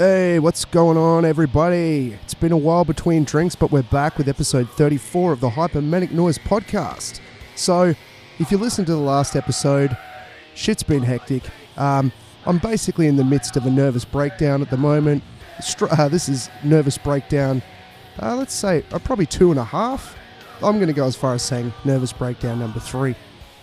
Hey, what's going on, everybody? It's been a while between drinks, but we're back with episode 34 of the Manic Noize podcast. So, if you listened to the last episode, shit's been hectic. I'm basically in the midst of a nervous breakdown at the moment. This is nervous breakdown, let's say, probably 2.5. I'm going to go as far as saying nervous breakdown number 3.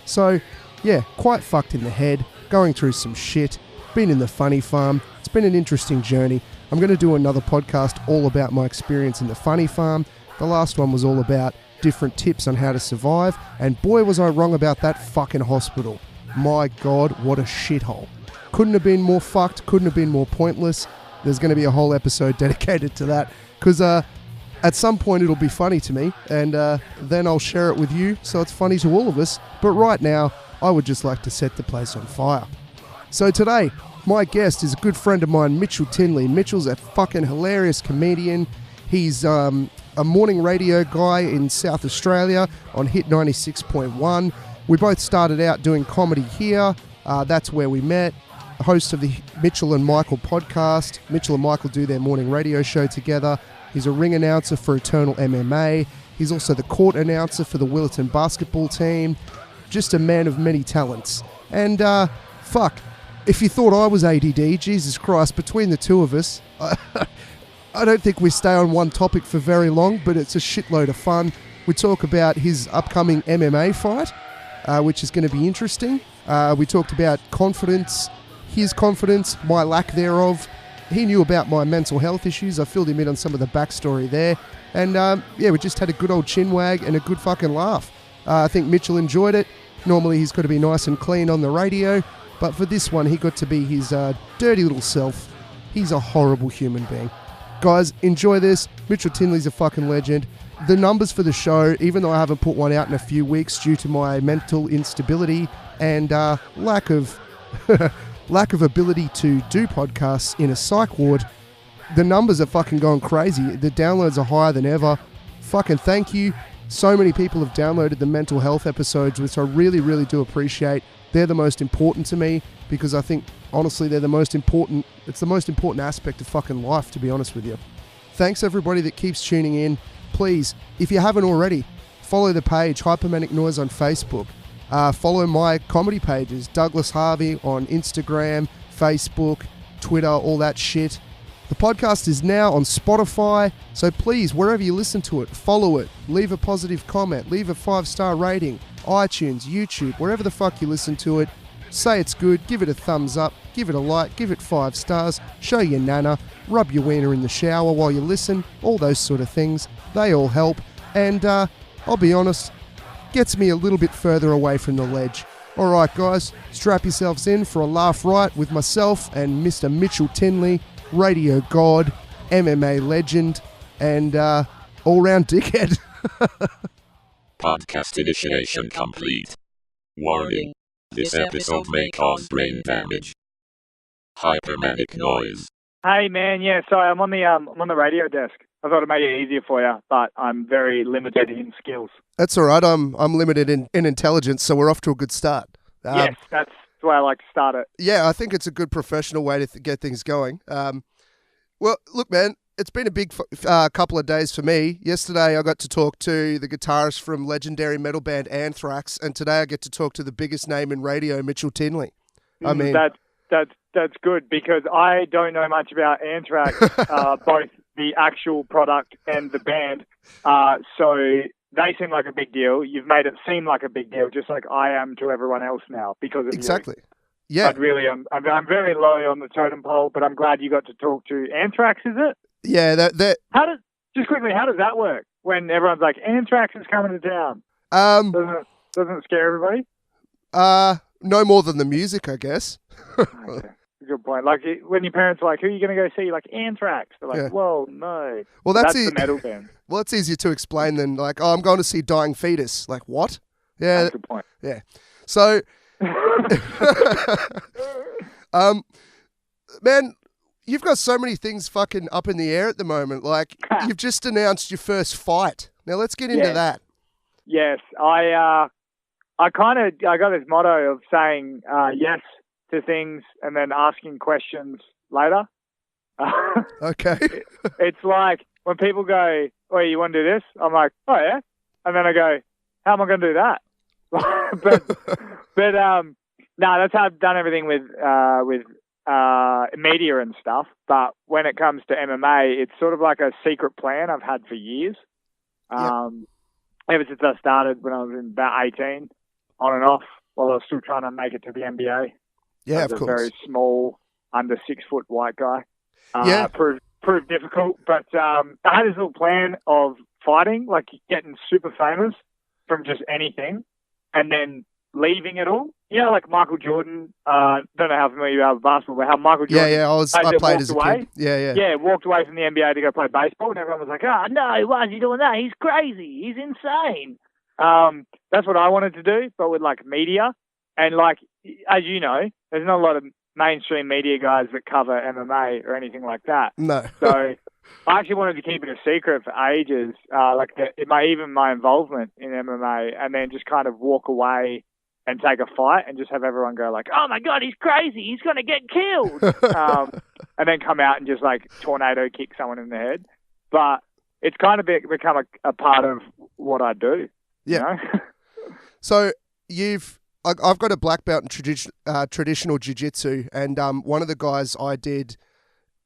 So, yeah, quite fucked in the head, going through some shit, been in the funny farm. It's been an interesting journey. I'm going to do another podcast all about my experience in the funny farm. The last one was all about different tips on how to survive, and boy was I wrong about that fucking hospital. My God, what a shithole. Couldn't have been more fucked, couldn't have been more pointless. There's going to be a whole episode dedicated to that, because at some point it'll be funny to me, and then I'll share it with you, so it's funny to all of us. But right now, I would just like to set the place on fire. So today, my guest is a good friend of mine, Mitchell Tinley. Mitchell's a fucking hilarious comedian. He's a morning radio guy in South Australia on Hit 96.1. We both started out doing comedy here. That's where we met. The host of the Mitchell and Michael podcast. Mitchell and Michael do their morning radio show together. He's a ring announcer for Eternal MMA. He's also the court announcer for the Willetton basketball team. Just a man of many talents. And, fuck. If you thought I was ADD, Jesus Christ, between the two of us, I don't think we stay on one topic for very long, but it's a shitload of fun. We talk about his upcoming MMA fight, which is going to be interesting. We talked about confidence, his confidence, my lack thereof. He knew about my mental health issues. I filled him in on some of the backstory there. And yeah, we just had a good old chin wag and a good fucking laugh. I think Mitchell enjoyed it. Normally he's got to be nice and clean on the radio. But for this one, he got to be his dirty little self. He's a horrible human being. Guys, enjoy this. Mitchell Tinley's a fucking legend. The numbers for the show, even though I haven't put one out in a few weeks due to my mental instability and lack of ability to do podcasts in a psych ward, the numbers are fucking going crazy. The downloads are higher than ever. Fucking thank you. So many people have downloaded the mental health episodes, which I really, really do appreciate. They're the most important to me because I think, honestly, they're the most important. It's the most important aspect of fucking life, to be honest with you. Thanks, everybody that keeps tuning in. Please, if you haven't already, follow the page, Manic Noize on Facebook. Follow my comedy pages, Douglas Harvey on Instagram, Facebook, Twitter, all that shit. The podcast is now on Spotify, so please, wherever you listen to it, follow it, leave a positive comment, leave a 5-star rating, iTunes, YouTube, wherever the fuck you listen to it. Say it's good, give it a thumbs up, give it a like, give it 5 stars, show your nana, rub your wiener in the shower while you listen, all those sort of things. They all help, and I'll be honest, gets me a little bit further away from the ledge. Alright guys, strap yourselves in for a laugh right with myself and Mr. Mitchell Tinley, radio god, MMA legend, and all-round dickhead. Podcast initiation complete. Warning. This episode may cause brain damage. Manic Noize. Hey man, yeah, sorry, I'm on the radio desk. I thought it made it easier for you, but I'm very limited in skills. That's alright, I'm limited in intelligence, so we're off to a good start. Yes, that's the way I like to start it. Yeah, I think it's a good professional way to get things going. Well, look man, it's been a big couple of days for me. Yesterday I got to talk to the guitarist from legendary metal band Anthrax, and today I get to talk to the biggest name in radio, Mitchell Tinley. I mean, that's good because I don't know much about Anthrax, both the actual product and the band. So they seem like a big deal. You've made it seem like a big deal, just like I am to everyone else now because of exactly. You. Yeah, But really, I'm very low on the totem pole. But I'm glad you got to talk to Anthrax. Is it? Yeah, that. How does that work when everyone's like Anthrax is coming to town? Doesn't it scare everybody? No more than the music, I guess. Okay. Good point. Like when your parents are like, "Who are you going to go see?" You're like Anthrax. They're like, yeah. "Whoa, no." Well, that's the metal band. Well, it's easier to explain than like, "Oh, I'm going to see Dying Fetus." Like what? Yeah, that's a good point. Yeah. So, man, you've got so many things fucking up in the air at the moment. Like you've just announced your first fight. Now let's get into that. Yes, I got this motto of saying yes to things and then asking questions later. Okay. It's like when people go, "Oh, you want to do this?" I'm like, "Oh yeah," and then I go, "How am I going to do that?" but no, that's how I've done everything with media and stuff. But when it comes to MMA, it's sort of like a secret plan I've had for years. Ever since I started when I was in about 18, on and off, while I was still trying to make it to the NBA. Yeah, of I was course. a very small, under 6 foot white guy. Yeah. Proved difficult, but I had this little plan of fighting, like getting super famous from just anything, and then leaving it all. You know, like Michael Jordan. Don't know how familiar you are with basketball, but how Michael Jordan. I played as a kid. Yeah, walked away from the NBA to go play baseball, and everyone was like, "Oh no, why is he doing that? He's crazy. He's insane." That's what I wanted to do, but with like media, and like as you know, there's not a lot of mainstream media guys that cover MMA or anything like that. No. So I actually wanted to keep it a secret for ages, even my involvement in MMA, and then just kind of walk away and take a fight and just have everyone go like, "Oh my God, he's crazy. He's going to get killed." And then come out and just like tornado kick someone in the head. But it's kind of become a part of what I do. Yeah. You know? So I've got a black belt in traditional jiu-jitsu, and one of the guys I did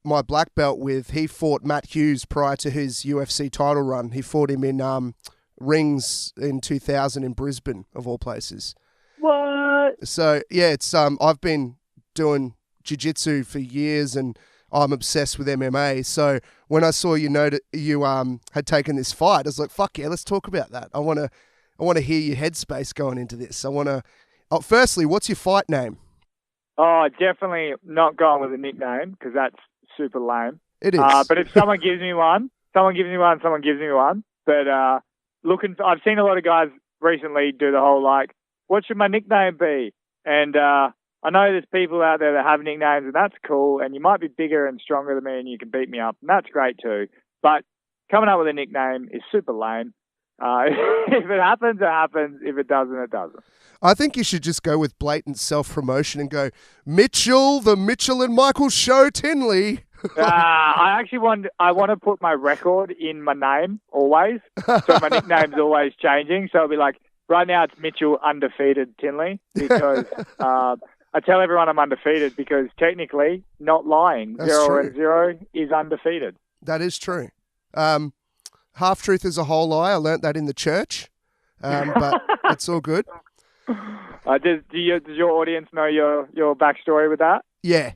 my black belt with, he fought Matt Hughes prior to his UFC title run. He fought him in rings in 2000 in Brisbane, of all places. What? So yeah, it's I've been doing jiu-jitsu for years, and I'm obsessed with MMA. So when I saw you had taken this fight, I was like, "Fuck yeah, let's talk about that." I want to hear your headspace going into this. I want to. Firstly, what's your fight name? Oh, definitely not going with a nickname because that's super lame. It is. But if someone gives me one. But I've seen a lot of guys recently do the whole like, "What should my nickname be?" And I know there's people out there that have nicknames, and that's cool. And you might be bigger and stronger than me, and you can beat me up, and that's great too. But coming up with a nickname is super lame. If it happens, it happens. If it doesn't, it doesn't. I think you should just go with blatant self-promotion and go, "Mitchell, the Mitchell and Michael Show, Tinley." I actually want to put my record in my name always. So my nickname's always changing. So it'll be like, right now it's Mitchell undefeated Tinley because I tell everyone I'm undefeated because technically, not lying, That's 0-0 is undefeated. That is true. Half truth is a whole lie. I learnt that in the church, but it's all good. Does your audience know your backstory with that? Yeah.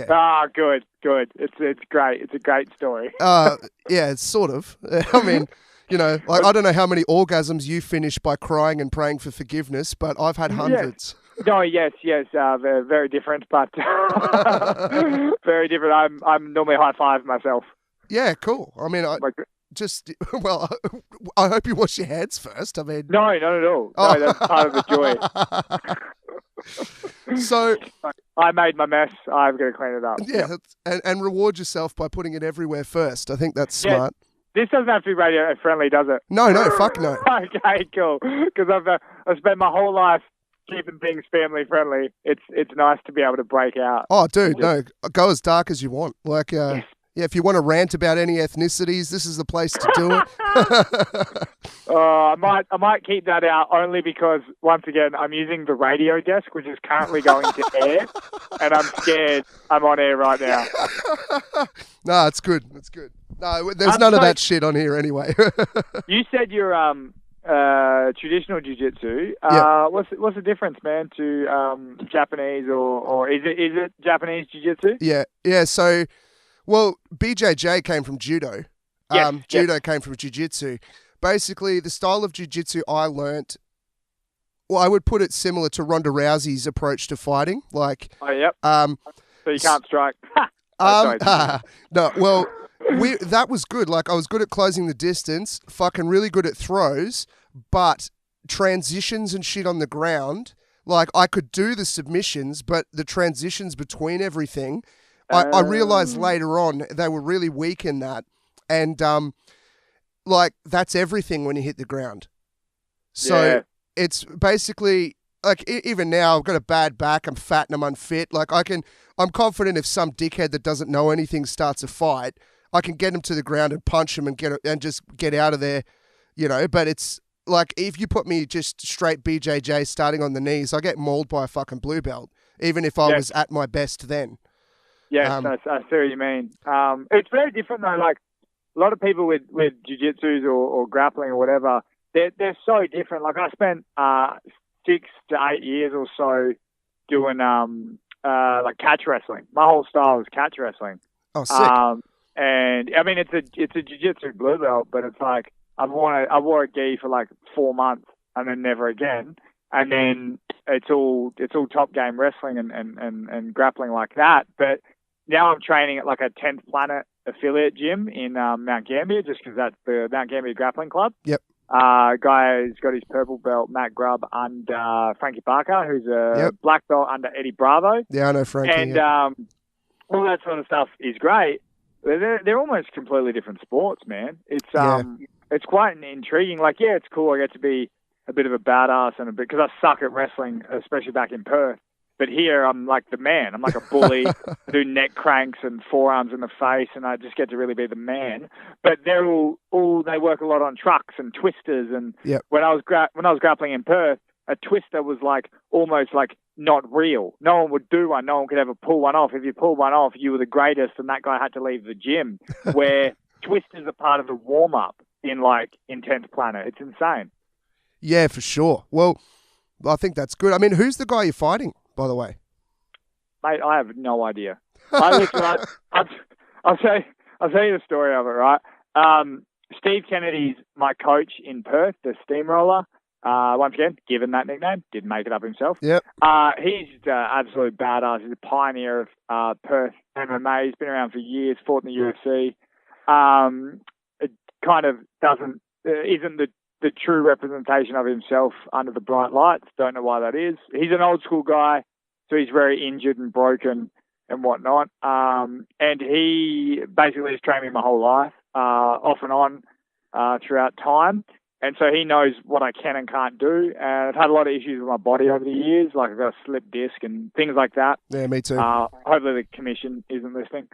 Ah, good. It's great. It's a great story. Yeah, it's sort of. I mean, like I don't know how many orgasms you finish by crying and praying for forgiveness, but I've had hundreds. No, yes, very, very different, but very different. I'm normally high five myself. Yeah, cool. I mean, I hope you wash your hands first. I mean, no, not at all. No, that's part of the joy. So I made my mess. I'm going to clean it up. Yeah, and reward yourself by putting it everywhere first. I think that's smart. This doesn't have to be radio friendly, does it? No, fuck no. Okay, cool. Because I've spent my whole life keeping things family friendly. It's nice to be able to break out. Oh, dude, no, go as dark as you want. Like, yes. Yeah, if you want to rant about any ethnicities, this is the place to do it. I might keep that out only because, once again, I'm using the radio desk, which is currently going to air, and I'm scared I'm on air right now. No, it's good. It's good. No, there's none of that shit on here anyway. You said you're traditional jiu-jitsu. What's the difference, man, to Japanese or is it Japanese jiu-jitsu? Yeah. So. Well, BJJ came from judo. Judo came from jiu-jitsu. Basically, the style of jiu-jitsu I learnt, well, I would put it similar to Ronda Rousey's approach to fighting. Like, so you can't strike. No, well, that was good. Like, I was good at closing the distance, fucking really good at throws, but transitions and shit on the ground, like, I could do the submissions, but the transitions between everything, I realized later on they were really weak in that. And, like, that's everything when you hit the ground. So it's basically, like even now, I've got a bad back. I'm fat and I'm unfit. Like I'm confident if some dickhead that doesn't know anything starts a fight, I can get him to the ground and punch him and just get out of there, you know. But it's like if you put me just straight BJJ starting on the knees, I get mauled by a fucking blue belt, even if I was at my best then. Yes, I see what you mean. It's very different though. Like a lot of people with jiu-jitsus or grappling or whatever, they're so different. Like I spent 6 to 8 years or so doing like catch wrestling. My whole style was catch wrestling. Oh, sick. And I mean, it's a jiu-jitsu blue belt, but it's like I wore a gi for like 4 months and then never again. And then it's all top game wrestling and grappling like that. But now I'm training at like a 10th Planet affiliate gym in Mt Gambier, just because that's the Mt Gambier Grappling Club. Yep. Guy's got his purple belt, Matt Grubb, under Frankie Barker, who's a black belt under Eddie Bravo. Yeah, I know Frankie. And all that sort of stuff is great. They're almost completely different sports, man. It's quite intriguing. Like, yeah, it's cool. I get to be a bit of a badass and because I suck at wrestling, especially back in Perth. But here, I'm like the man. I'm like a bully. I do neck cranks and forearms in the face, and I just get to really be the man. But they're they work a lot on trucks and twisters. And when I was grappling in Perth, a twister was like almost like not real. No one would do one. No one could ever pull one off. If you pulled one off, you were the greatest, and that guy had to leave the gym. Where twisters are part of the warm up in 10th Planet. It's insane. Yeah, for sure. Well, I think that's good. I mean, who's the guy you're fighting, by the way? Mate, I have no idea. I'll tell you the story of it, right? Steve Kennedy's my coach in Perth, the Steamroller. Once again, given that nickname, didn't make it up himself. Yep. He's absolute badass. He's a pioneer of Perth MMA. He's been around for years, fought in the UFC. It kind of isn't the true representation of himself under the bright lights. Don't know why that is. He's an old school guy, so he's very injured and broken and whatnot. And he basically has trained me my whole life, off and on, throughout time. And so he knows what I can and can't do. And I've had a lot of issues with my body over the years, like I've got a slip disc and things like that. Yeah, me too. Hopefully the commission isn't listening.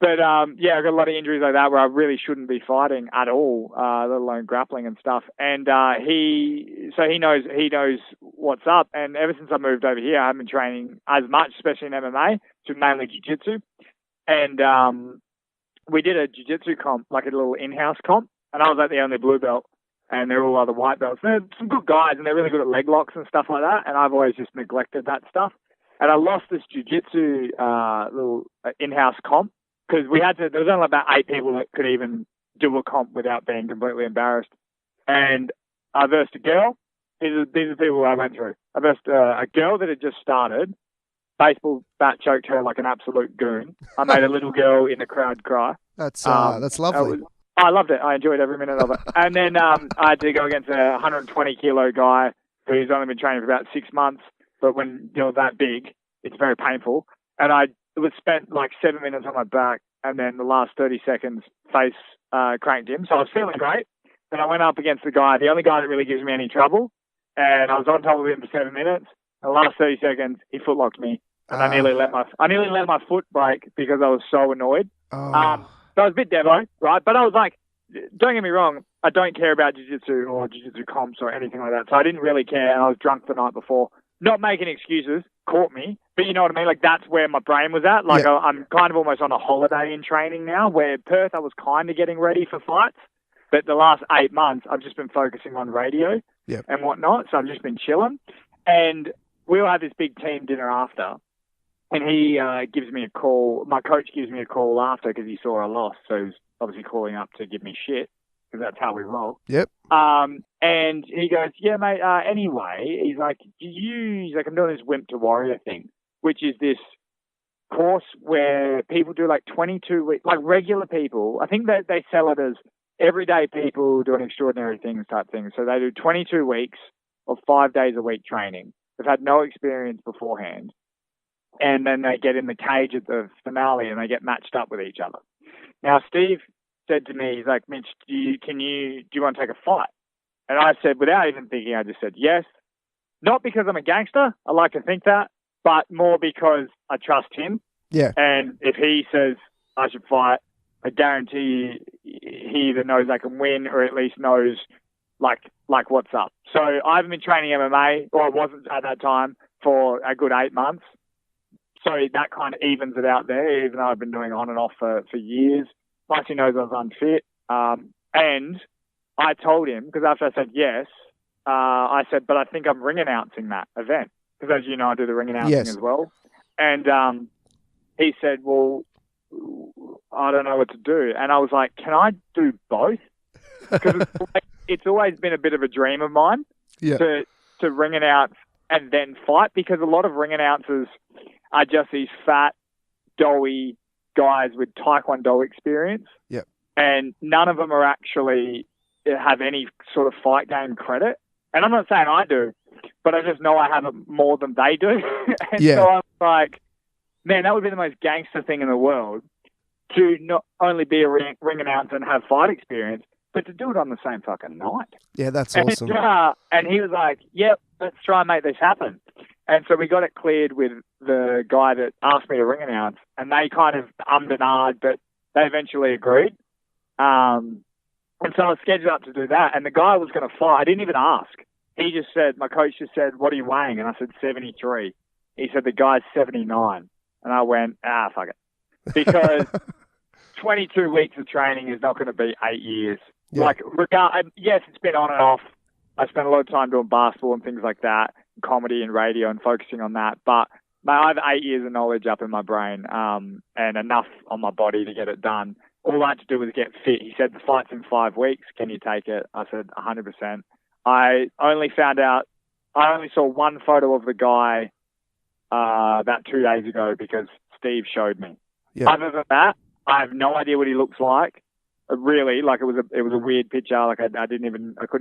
But, I've got a lot of injuries like that where I really shouldn't be fighting at all, let alone grappling and stuff. And he knows what's up. And ever since I moved over here, I haven't been training as much, especially in MMA, to mainly jiu-jitsu. And we did a jiu-jitsu comp, like a little in-house comp, and I was like the only blue belt. And they're all other white belts. They're some good guys, and they're really good at leg locks and stuff like that. And I've always just neglected that stuff. And I lost this jiu-jitsu little in-house comp because there was only about 8 people that could even do a comp without being completely embarrassed. And I versed a girl. These are the people I went through. I versed a girl that had just started. Baseball bat choked her like an absolute goon. I made a little girl in the crowd cry. That's lovely. I loved it. I enjoyed every minute of it. And then I had to go against a 120-kilo guy who's only been training for about 6 months. But when you're that big, it's very painful. And I was spent like 7 minutes on my back, and then the last 30 seconds face cranked him. So I was feeling great. Then I went up against the only guy that really gives me any trouble. And I was on top of him for 7 minutes. The last 30 seconds, he footlocked me. And I nearly let my foot break because I was so annoyed. So I was a bit devo, right? But I was like, don't get me wrong, I don't care about jiu-jitsu or jiu-jitsu comps or anything like that. So I didn't really care, and I was drunk the night before. Not making excuses, caught me. But you know what I mean? Like, that's where my brain was at. Like, yeah. I'm kind of almost on a holiday in training now, where Perth, I was kind of getting ready for fights. But the last 8 months, I've just been focusing on radio and whatnot. So I've just been chilling. And we'll have this big team dinner after. And he gives me a call. My coach gives me a call after because he saw I lost. So he was obviously calling up to give me shit because that's how we roll. Yep. And he goes, yeah, mate, anyway, he's like, I'm doing this Wimp to Warrior thing, which is this course where people do like 22 weeks, like regular people. I think that they sell it as everyday people doing extraordinary things type thing. So they do 22 weeks of 5 days a week training. They've had no experience beforehand. And then they get in the cage at the finale and they get matched up with each other. Now, Steve said to me, he's like, Mitch, do you want to take a fight? And I said, without even thinking, I just said yes. not because I'm a gangster. I like to think that, but more because I trust him. Yeah. And if he says I should fight, I guarantee he either knows I can win or at least knows like what's up. So I haven't been training MMA, or I wasn't at that time, for a good 8 months. So that kind of evens it out there, even though I've been doing on and off for years. Plus he knows I was unfit. And I told him, because after I said yes, I said, but I think I'm ring announcing that event. Because as you know, I do the ring announcing as well. And he said, well, I don't know what to do. And I was like, can I do both? Because it's always been a bit of a dream of mine to ring announce and then fight, because a lot of ring announcers are just these fat, doughy guys with Taekwondo experience. Yep. And none of them are actually have any sort of fight game credit. And I'm not saying I do, but I just know I have it more than they do. And so I'm like, man, that would be the most gangster thing in the world, to not only be a ring announcer and have fight experience, but to do it on the same fucking night. Yeah, that's awesome. And he was like, yep, let's try and make this happen. And so we got it cleared with the guy that asked me to ring announce, and they kind of ummed and ahed, but they eventually agreed. And so I was scheduled up to do that, and the guy was going to fight. I didn't even ask. He just said, my coach just said, what are you weighing? And I said, 73. He said, the guy's 79. And I went, fuck it. Because 22 weeks of training is not going to be 8 years. Yeah. Yes, it's been on and off. I spent a lot of time doing basketball and things like that, comedy and radio, and focusing on that. But I have 8 years of knowledge up in my brain, and enough on my body to get it done. All I had to do was get fit. He said, the fight's in 5 weeks. Can you take it? I said, 100%. I only saw one photo of the guy about 2 days ago because Steve showed me. Yeah. Other than that, I have no idea what he looks like. Really, like it was a weird picture. Like I couldn't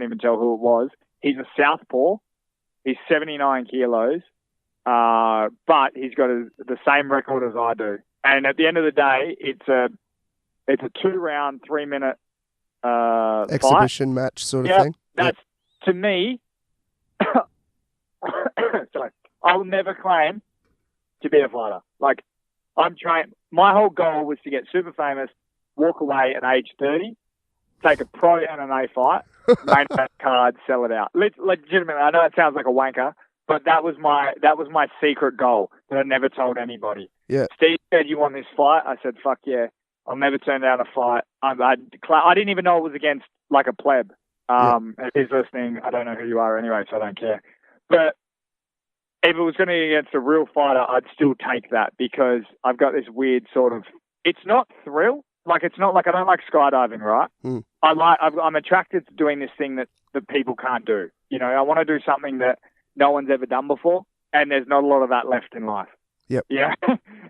even tell who it was. He's a southpaw. He's 79 kilos, but he's got the same record as I do. And at the end of the day, it's a 2-round, 3-minute exhibition match sort of thing. That's to me. Sorry, I will never claim to be a fighter. Like I'm trained. My whole goal was to get super famous, walk away at age 30, take a pro MMA fight, main event card, sell it out. Legitimately, I know it sounds like a wanker, but that was my secret goal that I never told anybody. Yeah. Steve said, "You want this fight?" I said, "Fuck yeah." I'll never turn down a fight. I didn't even know it was against like a pleb. If he's listening, I don't know who you are anyway, so I don't care. But if it was going to be against a real fighter, I'd still take that, because I've got this weird sort of, it's not thrill. Like, it's not like I don't like skydiving, right? Mm. I'm attracted to doing this thing that people can't do. You know, I want to do something that no one's ever done before, and there's not a lot of that left in life. Yep. Yeah.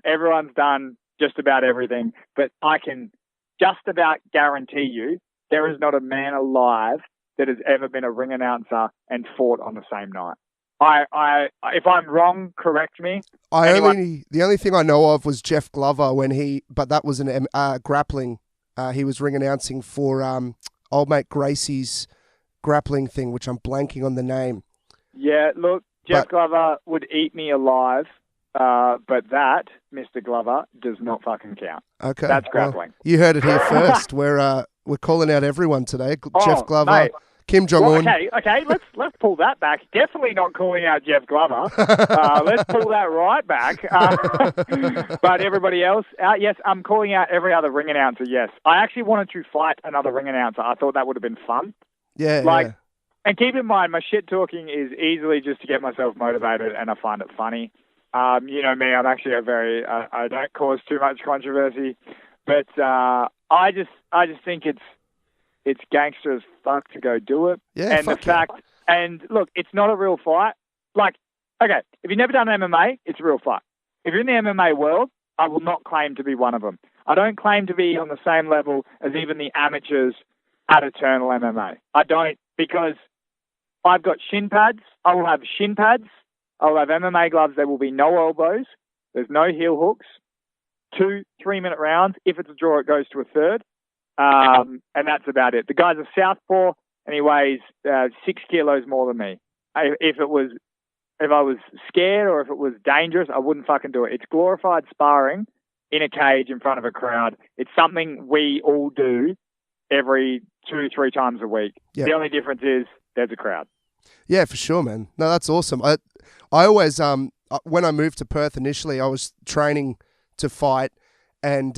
Everyone's done just about everything, but I can just about guarantee you there is not a man alive that has ever been a ring announcer and fought on the same night. If I'm wrong, correct me. The only thing I know of was Jeff Glover but that was an grappling. He was ring announcing for old mate Gracie's grappling thing, which I'm blanking on the name. Yeah, look, Jeff Glover would eat me alive, but that, Mr. Glover, does not fucking count. Okay, that's grappling. Well, you heard it here first. We're calling out everyone today. Jeff Glover. Mate. Kim Jong-un. Okay, let's pull that back. Definitely not calling out Jeff Glover. Let's pull that right back. But everybody else, yes, I'm calling out every other ring announcer, yes. I actually wanted to fight another ring announcer. I thought that would have been fun. Yeah. And keep in mind, my shit talking is easily just to get myself motivated, and I find it funny. You know me, I'm actually I don't cause too much controversy, but I just think it's gangster as fuck to go do it. Yeah, and look, it's not a real fight. Like, okay, if you've never done MMA, it's a real fight. If you're in the MMA world, I will not claim to be one of them. I don't claim to be on the same level as even the amateurs at Eternal MMA. I don't, because I've got shin pads. I will have shin pads. I will have MMA gloves. There will be no elbows. There's no heel hooks. 2 3-minute rounds. If it's a draw, it goes to a third. And that's about it. The guy's a southpaw, and he weighs 6 kilos more than me. If it was was scared or if it was dangerous, I wouldn't fucking do it. It's glorified sparring in a cage in front of a crowd. It's something we all do every 2-3 times a week. Yep. The only difference is there's a crowd. Yeah, for sure, man. No, that's awesome. I always, when I moved to Perth initially, I was training to fight and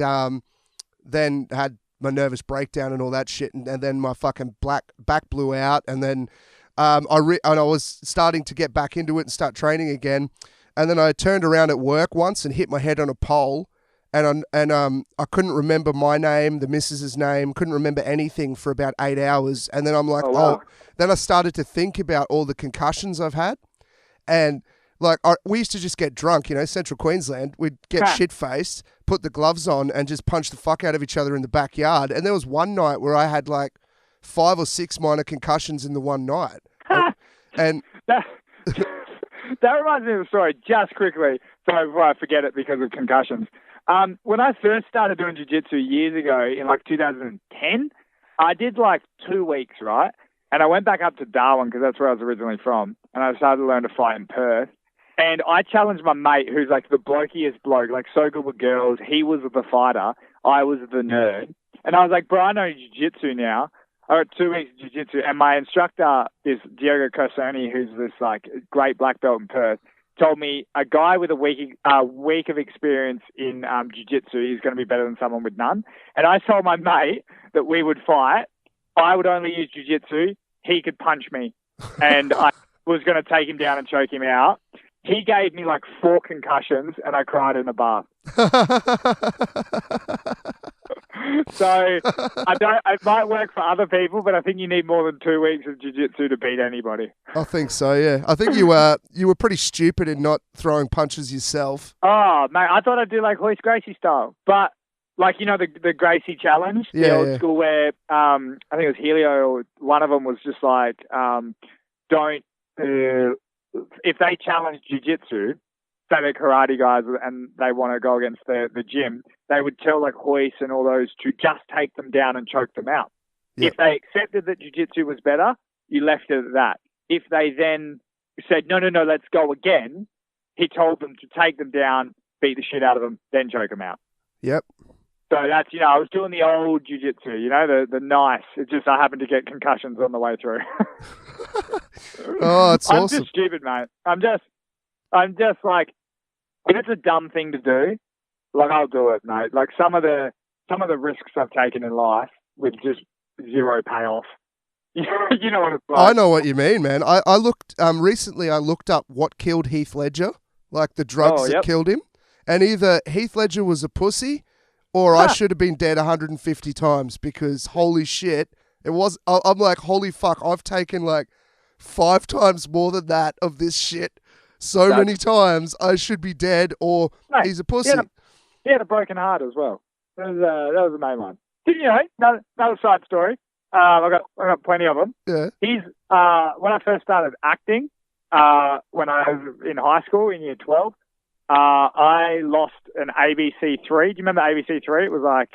then had my nervous breakdown and all that shit. And then my fucking back blew out. And then and I was starting to get back into it and start training again. And then I turned around at work once and hit my head on a pole. And I couldn't remember my name, the missus's name, couldn't remember anything for about 8 hours. And then I'm like, then I started to think about all the concussions I've had. And like, we used to just get drunk, Central Queensland. We'd get shit-faced, put the gloves on and just punch the fuck out of each other in the backyard. And there was one night where I had like 5 or 6 minor concussions in the one night. And that reminds me of a story just quickly. Sorry, before I forget it because of concussions. When I first started doing jiu-jitsu years ago in like 2010, I did like 2 weeks, right? And I went back up to Darwin because that's where I was originally from. And I started to learn to fight in Perth. And I challenged my mate who's like the blokiest bloke, like so good with girls. He was the fighter. I was the nerd. And I was like, bro, I know jiu-jitsu now. I got 2 weeks of jiu-jitsu. And my instructor is Diogo Corsoni, who's this like great black belt in Perth. Told me a guy with a week of experience in jiu-jitsu is going to be better than someone with none. And I told my mate that we would fight. I would only use jiu-jitsu. He could punch me. And I was going to take him down and choke him out. He gave me like 4 concussions and I cried in a bath. So it might work for other people, but I think you need more than 2 weeks of jiu-jitsu to beat anybody. I think so, yeah. I think you were pretty stupid in not throwing punches yourself. Oh, mate, I thought I'd do like Hoist Gracie style. But like, the Gracie challenge, the old school where I think it was Helio or one of them was just like, if they challenge jiu-jitsu, say they're karate guys and they want to go against the gym, they would tell like Hoist and all those to just take them down and choke them out. Yep. If they accepted that jiu-jitsu was better, you left it at that. If they then said, no, let's go again, he told them to take them down, beat the shit out of them, then choke them out. Yep. So that's, I was doing the old jiu-jitsu, the nice. It just, I happened to get concussions on the way through. Oh, it's awesome. I'm just stupid, mate. I'm just like, if it's a dumb thing to do, like I'll do it, mate. Like some of the risks I've taken in life with just zero payoff. You know what it's like. I know what you mean, man. I looked recently. I looked up what killed Heath Ledger, like the drugs that killed him, and either Heath Ledger was a pussy, or I should have been dead 150 times because holy shit, it was. I'm like, holy fuck, I've taken like 5 times more than that of this shit. So many times I should be dead, or he's a pussy. He had a broken heart as well. That was the main one. Didn't you know? Another side story. I got plenty of them. Yeah. He's when I first started acting, when I was in high school in year 12, I lost an ABC3. Do you remember ABC3? It was like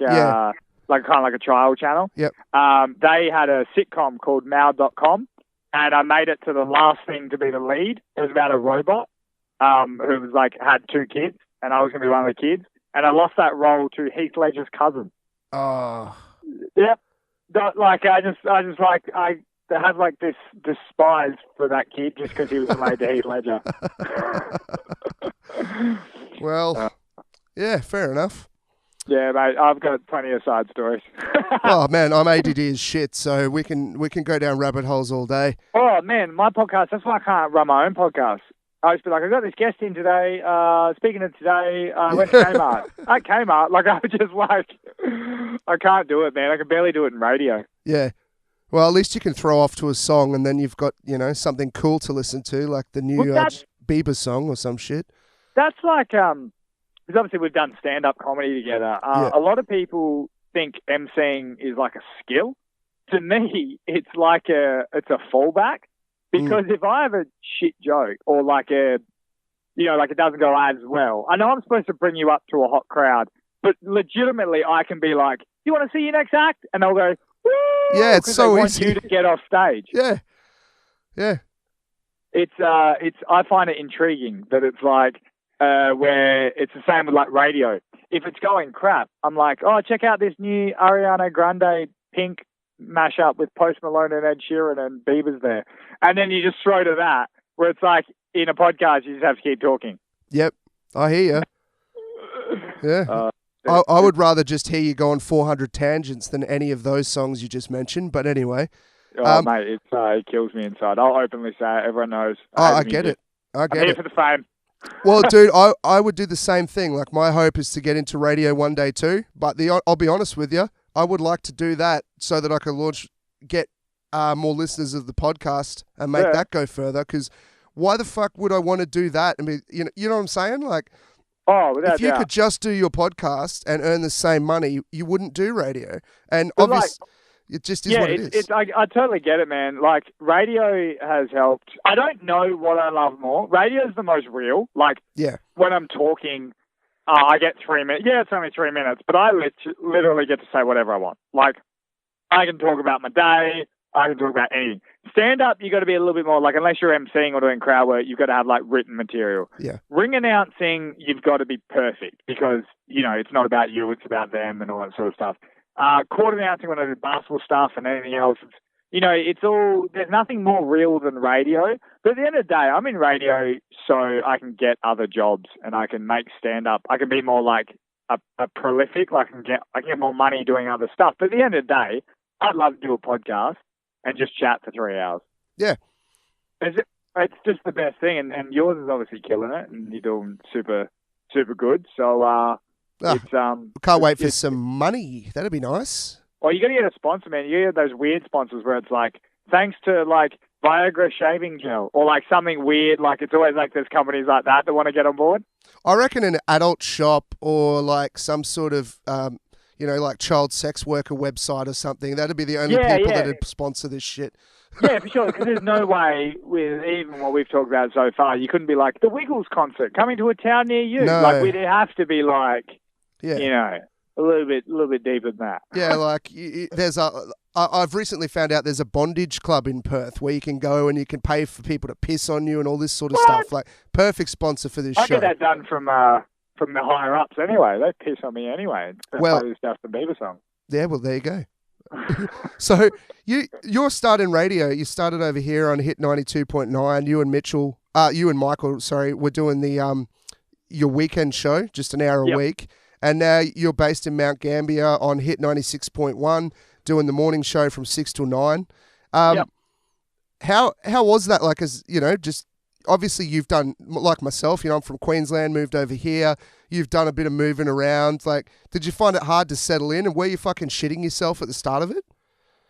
like kind of like a trial channel. Yep. They had a sitcom called Mao.com. And I made it to the last thing to be the lead. It was about a robot who was like had 2 kids, and I was going to be one of the kids. And I lost that role to Heath Ledger's cousin. Oh. Yep. Like I had like this despise for that kid just because he was related to Heath Ledger. Well, yeah, fair enough. Yeah, mate, I've got plenty of side stories. Oh man, I'm ADD as shit, so we can go down rabbit holes all day. Oh man, my podcast, that's why I can't run my own podcast. I used to be like, I've got this guest in today, speaking of today, I went to Kmart. At Kmart, like I was just like, I can't do it, man. I can barely do it in radio. Yeah. Well, at least you can throw off to a song and then you've got, something cool to listen to, like the new Bieber song or some shit. That's like, because obviously we've done stand-up comedy together. A lot of people think emceeing is like a skill. To me, it's like it's a fallback. Because if I have a shit joke or like like it doesn't go as well, I know I'm supposed to bring you up to a hot crowd, but legitimately I can be like, you want to see your next act? And they'll go, woo! Yeah, it's so they easy. want you to get off stage. Yeah. Yeah. I find it intriguing that it's like where it's the same with like radio. If it's going crap, I'm like, oh, check out this new Ariana Grande Pink mashup with Post Malone and Ed Sheeran and Bieber's there, and then you just throw to that. Where it's like in a podcast, you just have to keep talking. Yep, I hear you. Yeah. I would rather just hear you go on 400 tangents than any of those songs you just mentioned. But anyway. Mate, it kills me inside. I'll openly say it. Everyone knows. I get it. I'm here for the fame. Well, dude, I would do the same thing. Like, my hope is to get into radio one day too. But I'll be honest with you, I would like to do that so that I can get more listeners of the podcast and make that go further. Because why the fuck would I want to do that? I mean, you know what I'm saying? Like, if you could just do your podcast and earn the same money, you wouldn't do radio. And obviously, it just is what it is. I totally get it, man. Like, radio has helped. I don't know what I love more. Radio is the most real. Like, when I'm talking, I get 3 minutes. Yeah, it's only 3 minutes, but I literally get to say whatever I want. Like, I can talk about my day. I can talk about anything. Stand-up, you got to be a little bit more, like, unless you're emceeing or doing crowd work, you've got to have, like, written material. Yeah. Ring announcing, you've got to be perfect because, you know, it's not about you, it's about them and all that sort of stuff. Court announcing when I do basketball stuff and anything else, you know, there's nothing more real than radio. But at the end of the day, I'm in radio so I can get other jobs and I can make stand-up. I can be more like a prolific, like I can get more money doing other stuff. But at the end of the day, I'd love to do a podcast and just chat for 3 hours. Yeah. It's just the best thing. And yours is obviously killing it and you're doing super, super good. So, can't wait for some money. That'd be nice. Well, you got to get a sponsor, man. You get those weird sponsors where it's like, thanks to like Viagra shaving gel or like something weird. Like it's always like there's companies like that want to get on board. I reckon an adult shop or like some sort of, like child sex worker website or something. That'd be the only people that'd sponsor this shit. Yeah, for sure. Because there's no way with even what we've talked about so far, you couldn't be like the Wiggles concert coming to a town near you. No. Like we'd have to be like. Yeah. You know, a little bit deeper than that. Yeah, like I've recently found out there's a bondage club in Perth where you can go and you can pay for people to piss on you and all this sort of stuff. Like, perfect sponsor for this show. I get that done from the higher ups anyway. They piss on me anyway. Well, this Justin Bieber song. Yeah, well, there you go. So you're starting radio. You started over here on Hit 92.9. You and Michael, were doing the your weekend show, just an hour a week. And now you're based in Mt Gambier on Hit 96.1, doing the morning show from 6 till 9. How was that? Like, as you know, just obviously you've done, like myself, I'm from Queensland, moved over here. You've done a bit of moving around. Like, did you find it hard to settle in? And were you fucking shitting yourself at the start of it?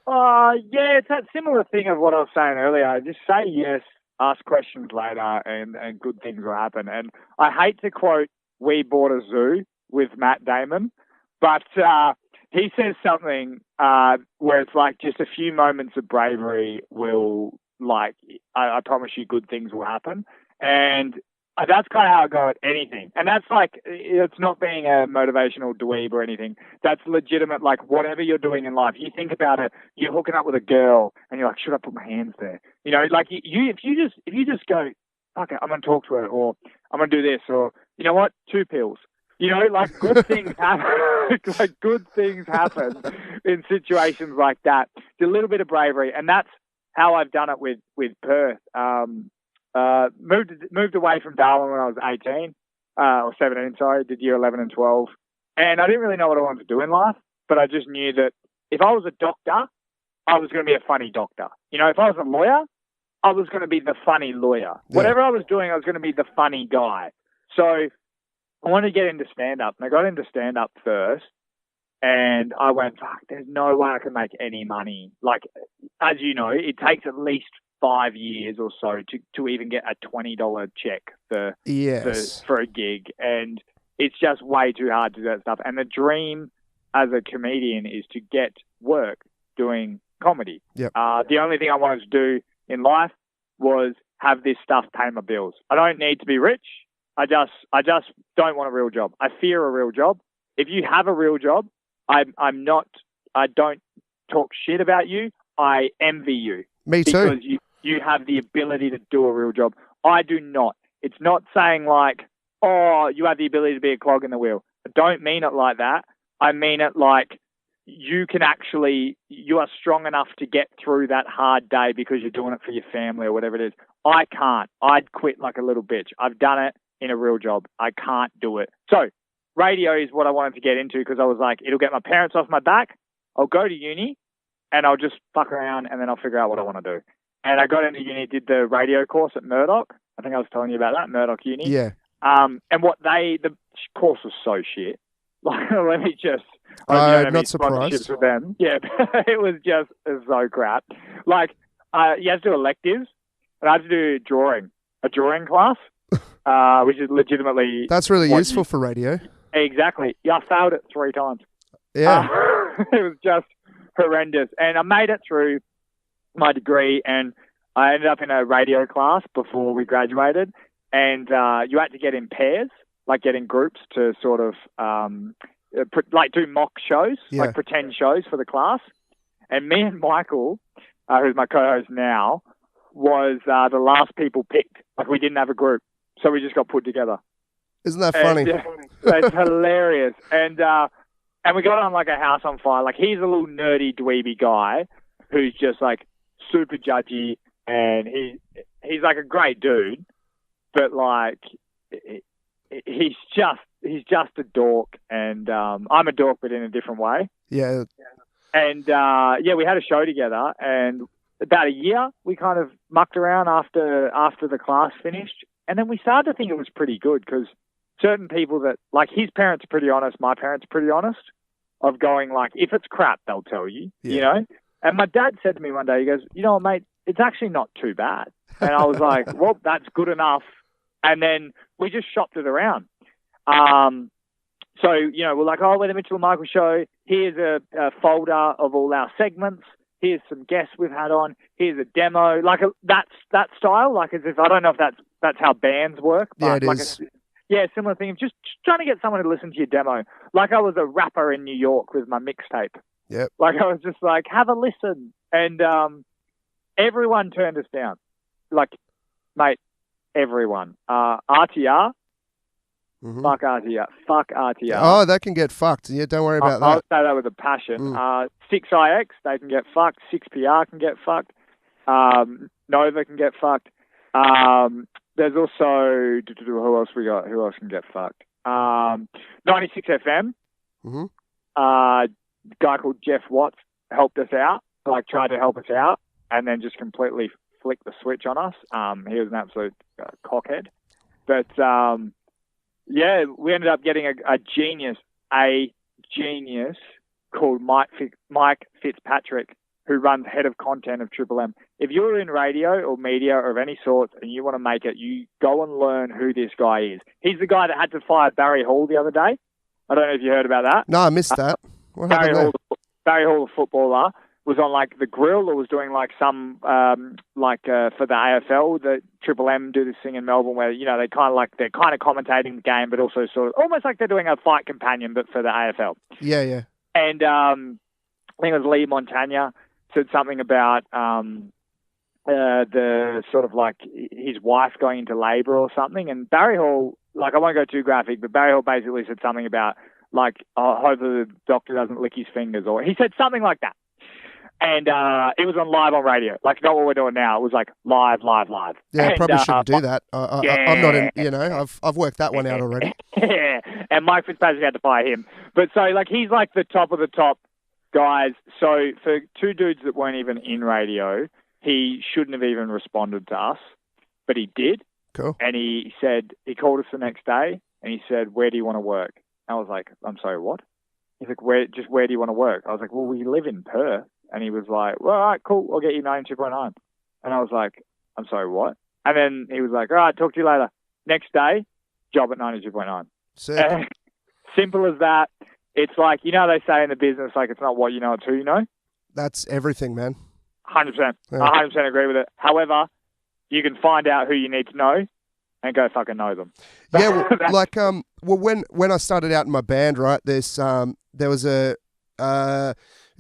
Yeah, it's that similar thing of what I was saying earlier. Just say yes, ask questions later, and good things will happen. And I hate to quote We Bought a Zoo with Matt Damon, but he says something where it's like just a few moments of bravery will, like, I promise you good things will happen. And that's kind of how I go at anything. And that's like, it's not being a motivational dweeb or anything. That's legitimate, like whatever you're doing in life. You think about it, you're hooking up with a girl and you're like, should I put my hands there? You know, like if you just go, okay, I'm going to talk to her, or I'm going to do this, or you know what, 2 pills. You know, like good things happen. Like good things happen in situations like that. It's a little bit of bravery, and that's how I've done it with Perth. Moved away from Darwin when I was 18 or 17. Sorry, did year 11 and 12, and I didn't really know what I wanted to do in life. But I just knew that if I was a doctor, I was going to be a funny doctor. You know, if I was a lawyer, I was going to be the funny lawyer. Yeah. Whatever I was doing, I was going to be the funny guy. So I wanted to get into stand-up, and I got into stand-up first, and I went, fuck, there's no way I can make any money. Like, as you know, it takes at least 5 years or so to even get a $20 check for a gig, and it's just way too hard to do that stuff. And the dream as a comedian is to get work doing comedy. Yep. The only thing I wanted to do in life was have this stuff pay my bills. I don't need to be rich. I just don't want a real job. I fear a real job. If you have a real job, I don't talk shit about you. I envy you. Me too. you have the ability to do a real job. I do not. It's not saying like, oh, you have the ability to be a clog in the wheel. I don't mean it like that. I mean it like you are strong enough to get through that hard day because you're doing it for your family or whatever it is. I can't. I'd quit like a little bitch. I've done it in a real job. I can't do it. So radio is what I wanted to get into because I was like, it'll get my parents off my back. I'll go to uni and I'll just fuck around and then I'll figure out what I want to do. And I got into uni, did the radio course at Murdoch. I think I was telling you about that, Murdoch Uni. Yeah. And the course was so shit. Like, let me just... I'm not surprised. With them. Yeah, it was so crap. Like, you have to do electives, and I had to do a drawing class, which is legitimately... That's really useful for radio. Exactly. Yeah, I failed it 3 times. Yeah. It was just horrendous. And I made it through my degree, and I ended up in a radio class before we graduated, and you had to get in pairs, like get in groups to sort of... like do mock shows, like pretend shows for the class. And me and Michael, who's my co-host now, was the last people picked. Like we didn't have a group, so we just got put together. Isn't that funny? It's hilarious. And we got on like a house on fire. Like he's a little nerdy dweeby guy who's just like super judgy, and he's like a great dude, but like he's just a dork, and I'm a dork, but in a different way. Yeah. And we had a show together, and about a year we kind of mucked around after the class finished, and then we started to think it was pretty good because certain people that like his parents are pretty honest, my parents are pretty honest, of going like if it's crap they'll tell you, you know. And my dad said to me one day, he goes, you know what, mate, it's actually not too bad. And I was like, well, that's good enough. And then we just shopped it around. So, you know, we're like, oh, we're the Mitchell and Michael show. Here's a folder of all our segments. Here's some guests we've had on. Here's a demo. Like that style, like as if, I don't know if that's how bands work. But yeah, it like is. Similar thing. Just trying to get someone to listen to your demo. Like I was a rapper in New York with my mixtape. Yep. Like I was just like, have a listen. And everyone turned us down. Like, mate, everyone. RTR. Mm-hmm. Fuck RTR. Fuck RTR. Oh, that can get fucked. Yeah, don't worry about that. I'll say that with a passion. 6IX, they can get fucked. 6PR can get fucked. Nova can get fucked. There's also... Who else we got? Who else can get fucked? 96 FM. Mm-hmm. A guy called Jeff Watts helped us out. Like, tried to help us out. And then just completely flicked the switch on us. He was an absolute cockhead. But... yeah, we ended up getting a genius called Mike Fitzpatrick, who runs head of content of Triple M. If you're in radio or media or of any sort and you want to make it, you go and learn who this guy is. He's the guy that had to fire Barry Hall the other day. I don't know if you heard about that. No, I missed that. What happened Barry there? Hall, the footballer, was on like the grill or was doing like some for the AFL. The Triple M do this thing in Melbourne where you know they're kind of commentating the game, but also sort of almost like they're doing a fight companion, but for the AFL. Yeah, yeah. And I think it was Lee Montagna said something about the sort of like his wife going into labour or something. And Barry Hall, like I won't go too graphic, but Barry Hall basically said something about like, hopefully the doctor doesn't lick his fingers, or he said something like that. And it was live on radio, like not what we're doing now. It was like live. Yeah, and, I probably shouldn't do that. I'm not in, you know, I've worked that one out already. Yeah, and Mike Fitzpatrick had to fire him. But so, like, he's like the top of the top guys. So for two dudes that weren't even in radio, he shouldn't have even responded to us, but he did. Cool. And he said, he called us the next day and he said, where do you want to work? I was like, I'm sorry, what? He's like, where do you want to work? I was like, well, we live in Perth. And he was like, well, all right, cool. I'll get you 92.9. And I was like, I'm sorry, what? And then he was like, all right, talk to you later. Next day, job at 92.9. Simple as that. It's like, you know, they say in the business, like, it's not what you know, it's who you know. That's everything, man. 100%. Yeah. 100% agree with it. However, you can find out who you need to know and go fucking know them. Yeah, well, like, when I started out in my band, right, there was a,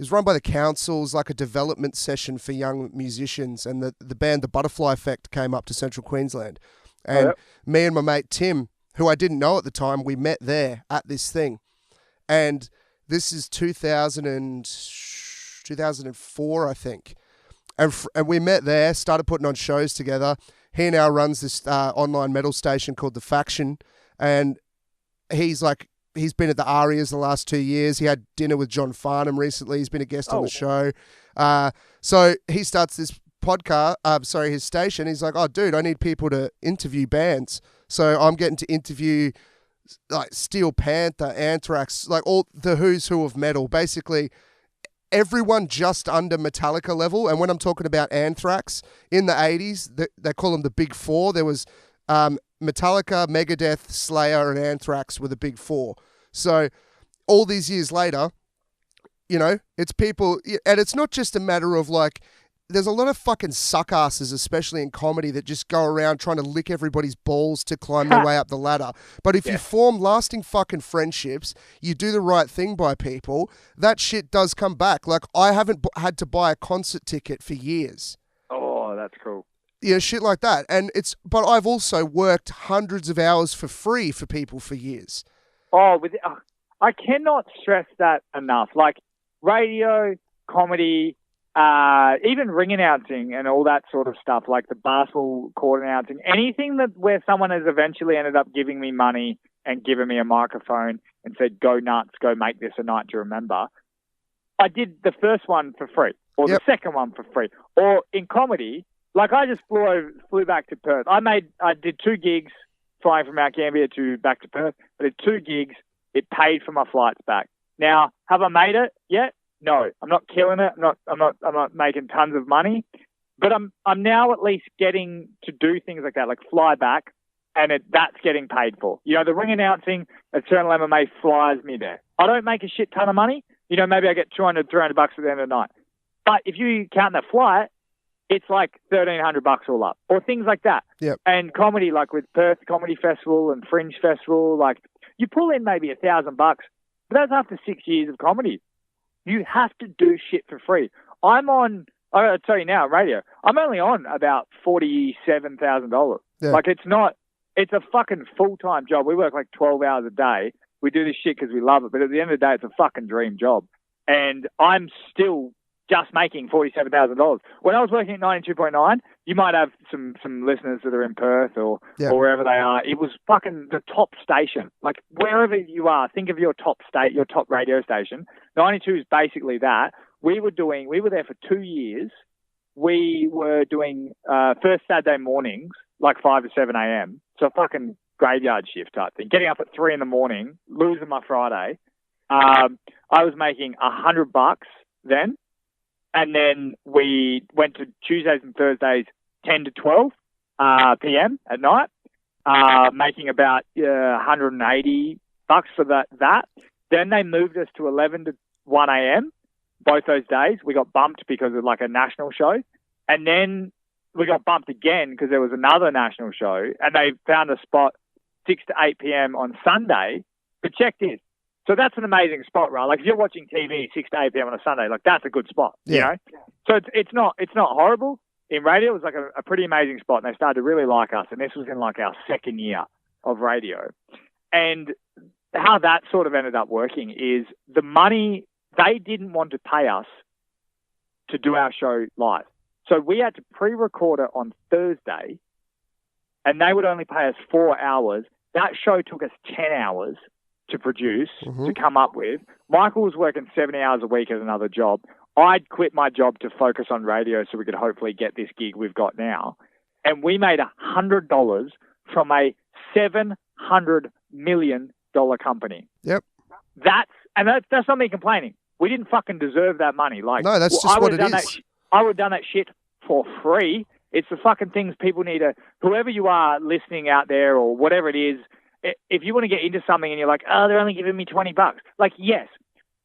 was run by the council. It was like a development session for young musicians, and the band The Butterfly Effect came up to Central Queensland. And me and my mate Tim, who I didn't know at the time, we met there at this thing. And this is 2004, I think. And we met there, started putting on shows together. He now runs this online metal station called The Faction. And he's been at the Arias the last 2 years. He had dinner with John Farnham recently. He's been a guest on the show. So he starts this podcast, his station. He's like, oh, dude, I need people to interview bands. So I'm getting to interview like Steel Panther, Anthrax, like all the who's who of metal, basically everyone just under Metallica level. And when I'm talking about Anthrax, in the 80s, they call them the Big Four. There was Metallica, Megadeth, Slayer, and Anthrax were the Big Four. So all these years later, you know, it's people, and it's not just a matter of like, there's a lot of fucking suckasses, especially in comedy, that just go around trying to lick everybody's balls to climb their way up the ladder. But if you form lasting fucking friendships, you do the right thing by people, that shit does come back. Like, I haven't had to buy a concert ticket for years. Oh, that's cool. You know, shit like that. But I've also worked hundreds of hours for free for people for years. I cannot stress that enough. Like, radio, comedy, even ring announcing and all that sort of stuff, like the basketball court announcing, anything where someone has eventually ended up giving me money and given me a microphone and said, go nuts, go make this a night to remember. I did the first one for free, or the second one for free. Or in comedy, like I just flew back to Perth. I did 2 gigs flying from Mt Gambier back to Perth. I did 2 gigs. It paid for my flights back. Now, have I made it yet? No, I'm not killing it. I'm not making tons of money, but I'm now at least getting to do things like that, like fly back, and that's getting paid for. You know, the ring announcing at Eternal MMA flies me there. I don't make a shit ton of money. You know, maybe I get $200, $300 at the end of the night. But if you count that flight, it's like $1,300 all up, or things like that. Yep. And comedy, like with Perth Comedy Festival and Fringe Festival, like you pull in maybe $1,000, but that's after 6 years of comedy. You have to do shit for free. I'll tell you now, radio, I'm only on about $47,000. Yeah. Like, it's a fucking full-time job. We work like 12 hours a day. We do this shit because we love it. But at the end of the day, it's a fucking dream job. And I'm still just making $47,000. When I was working at 92.9, you might have some listeners that are in Perth or wherever they are. It was fucking the top station. Like, wherever you are, think of your top radio station. 92 is basically that. We were there for 2 years. We were doing first Saturday mornings, like 5 to 7 a.m. So fucking graveyard shift type thing. Getting up at 3 in the morning, losing my Friday. I was making $100 then. And then we went to Tuesdays and Thursdays, 10 to 12 p.m. at night, making about $180 for that. Then they moved us to 11 to 1 a.m. both those days. We got bumped because of like a national show. And then we got bumped again because there was another national show. And they found a spot 6 to 8 p.m. on Sunday. But check this. So that's an amazing spot, right? Like if you're watching TV 6 to 8 p.m. on a Sunday, like that's a good spot, you know? So it's not horrible. In radio, it was like a pretty amazing spot, and they started to really like us. And this was in like our second year of radio. And how that sort of ended up working is the money, they didn't want to pay us to do our show live. So we had to pre-record it on Thursday, and they would only pay us 4 hours. That show took us 10 hours to produce, to come up with. Michael was working 70 hours a week at another job. I'd quit my job to focus on radio so we could hopefully get this gig we've got now. And we made $100 from a $700 million company. Yep. That's not me complaining. We didn't fucking deserve that money. Like, no, that's just what it is. I would have done that shit for free. It's the fucking things people need to, whoever you are listening out there or whatever it is, if you want to get into something and you're like, oh, they're only giving me $20. Like, yes,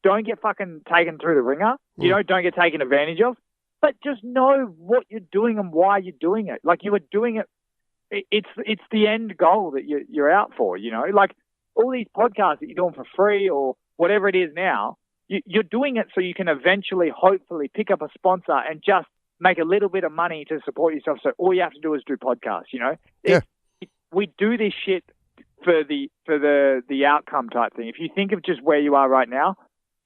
don't get fucking taken through the ringer. You know, don't get taken advantage of. But just know what you're doing and why you're doing it. Like, you were doing it. It's the end goal that you're out for, you know? Like, all these podcasts that you're doing for free or whatever it is now, You're doing it so you can eventually, hopefully, pick up a sponsor and just make a little bit of money to support yourself. So all you have to do is do podcasts, you know? Yeah. We do this shit for the outcome type thing. If you think of just where you are right now,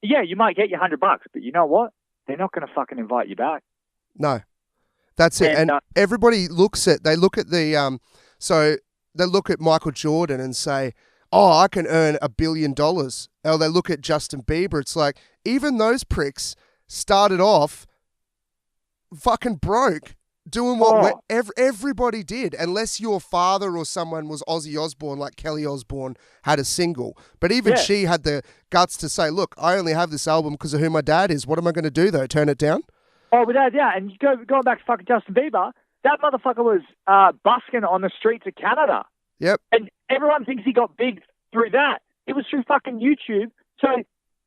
yeah, you might get your $100, but you know what? They're not going to fucking invite you back. No, that's it. And everybody they look at Michael Jordan and say, oh, I can earn $1 billion. Or they look at Justin Bieber. It's like, even those pricks started off fucking broke, doing what everybody did, unless your father or someone was Ozzy Osbourne, like Kelly Osbourne had a single. But even she had the guts to say, look, I only have this album because of who my dad is. What am I going to do, though? Turn it down? Oh, without doubt. And going back to fucking Justin Bieber, that motherfucker was busking on the streets of Canada. Yep. And everyone thinks he got big through that. It was through fucking YouTube. So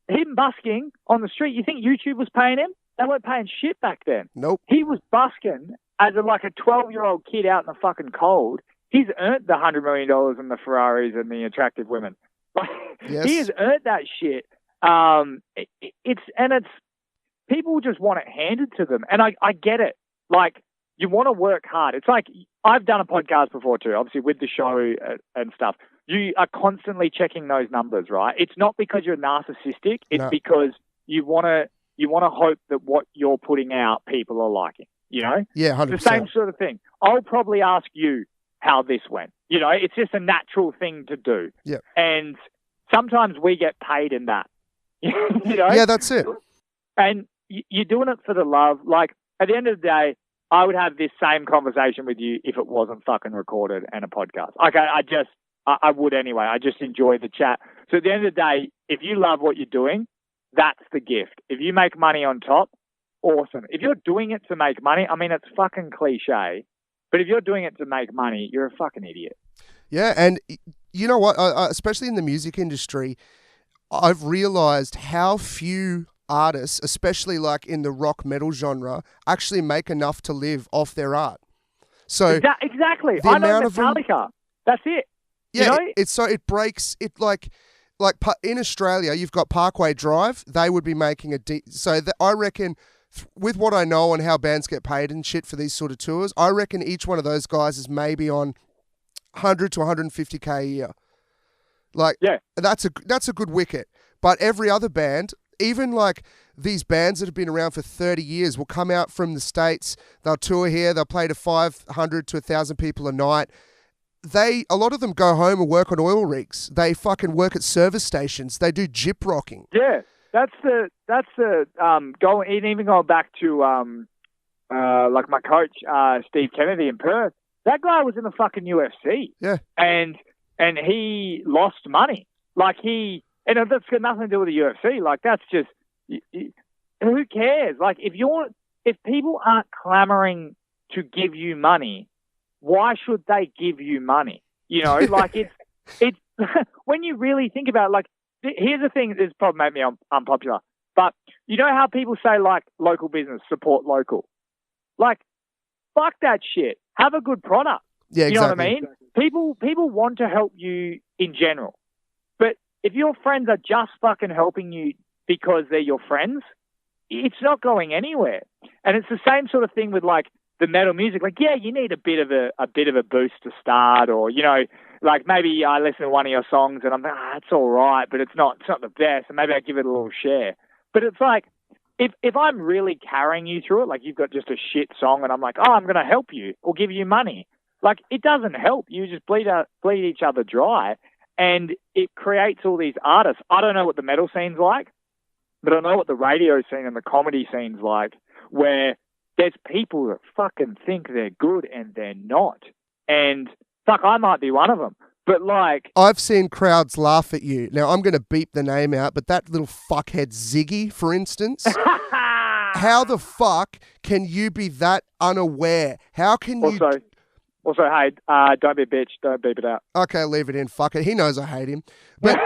him busking on the street, you think YouTube was paying him? They weren't paying shit back then. Nope. He was busking as a 12-year-old kid out in the fucking cold. He's earned the $100 million and the Ferraris and the attractive women. Yes. He has earned that shit. It's people just want it handed to them. And I get it. Like, you want to work hard. It's like, I've done a podcast before too, obviously with the show and stuff. You are constantly checking those numbers, right? It's not because you're narcissistic. It's because you want to hope that what you're putting out, people are liking, you know? Yeah, 100%. It's the same sort of thing. I'll probably ask you how this went. You know, it's just a natural thing to do. Yeah. And sometimes we get paid in that. You know? Yeah, that's it. And you're doing it for the love. Like, at the end of the day, I would have this same conversation with you if it wasn't fucking recorded and a podcast. Like, I would anyway. I just enjoy the chat. So at the end of the day, if you love what you're doing, that's the gift. If you make money on top, awesome. If you're doing it to make money, I mean, it's fucking cliche, but if you're doing it to make money, you're a fucking idiot. Yeah, and you know what? Especially in the music industry, I've realized how few artists, especially like in the rock metal genre, actually make enough to live off their art. So exactly. I know Metallica. That's it. Yeah, you know? It breaks it like in Australia, you've got Parkway Drive. They would be making I reckon with what I know on how bands get paid and shit for these sort of tours, I reckon each one of those guys is maybe on 100 to 150K a year. Like, yeah, that's a good wicket. But every other band, even like these bands that have been around for 30 years, will come out from the States. They'll tour here. They'll play to 500 to 1,000 people a night. A lot of them go home and work on oil rigs. They fucking work at service stations. They do gyp rocking. Yeah, that's the even going back to like my coach Steve Kennedy in Perth. That guy was in the fucking UFC. Yeah, and he lost money. Like and that's got nothing to do with the UFC. Like, that's just who cares? Like, if people aren't clamoring to give you money, why should they give you money? You know, like it's when you really think about it, like, here's the thing, this probably made me unpopular, but you know how people say, like, local business, support local? Like, fuck that shit. Have a good product. Yeah, exactly. You know what I mean? People want to help you in general. But if your friends are just fucking helping you because they're your friends, it's not going anywhere. And it's the same sort of thing with, like, the metal music. Like, yeah, you need a bit of a boost to start, or, you know, like, maybe I listen to one of your songs and I'm like, it's all right, but it's not the best, and maybe I give it a little share. But it's like, if I'm really carrying you through it, like, you've got just a shit song and I'm like, I'm going to help you or give you money, like, it doesn't help. You just bleed each other dry, and it creates all these artists. I don't know what the metal scene's like, but I know what the radio scene and the comedy scene's like, where there's people that fucking think they're good and they're not. And fuck, I might be one of them. But, like, I've seen crowds laugh at you. Now, I'm going to beep the name out, but that little fuckhead Ziggy, for instance, how the fuck can you be that unaware? How can you... Also, hey, don't be a bitch. Don't beep it out. Okay, leave it in. Fuck it. He knows I hate him. But...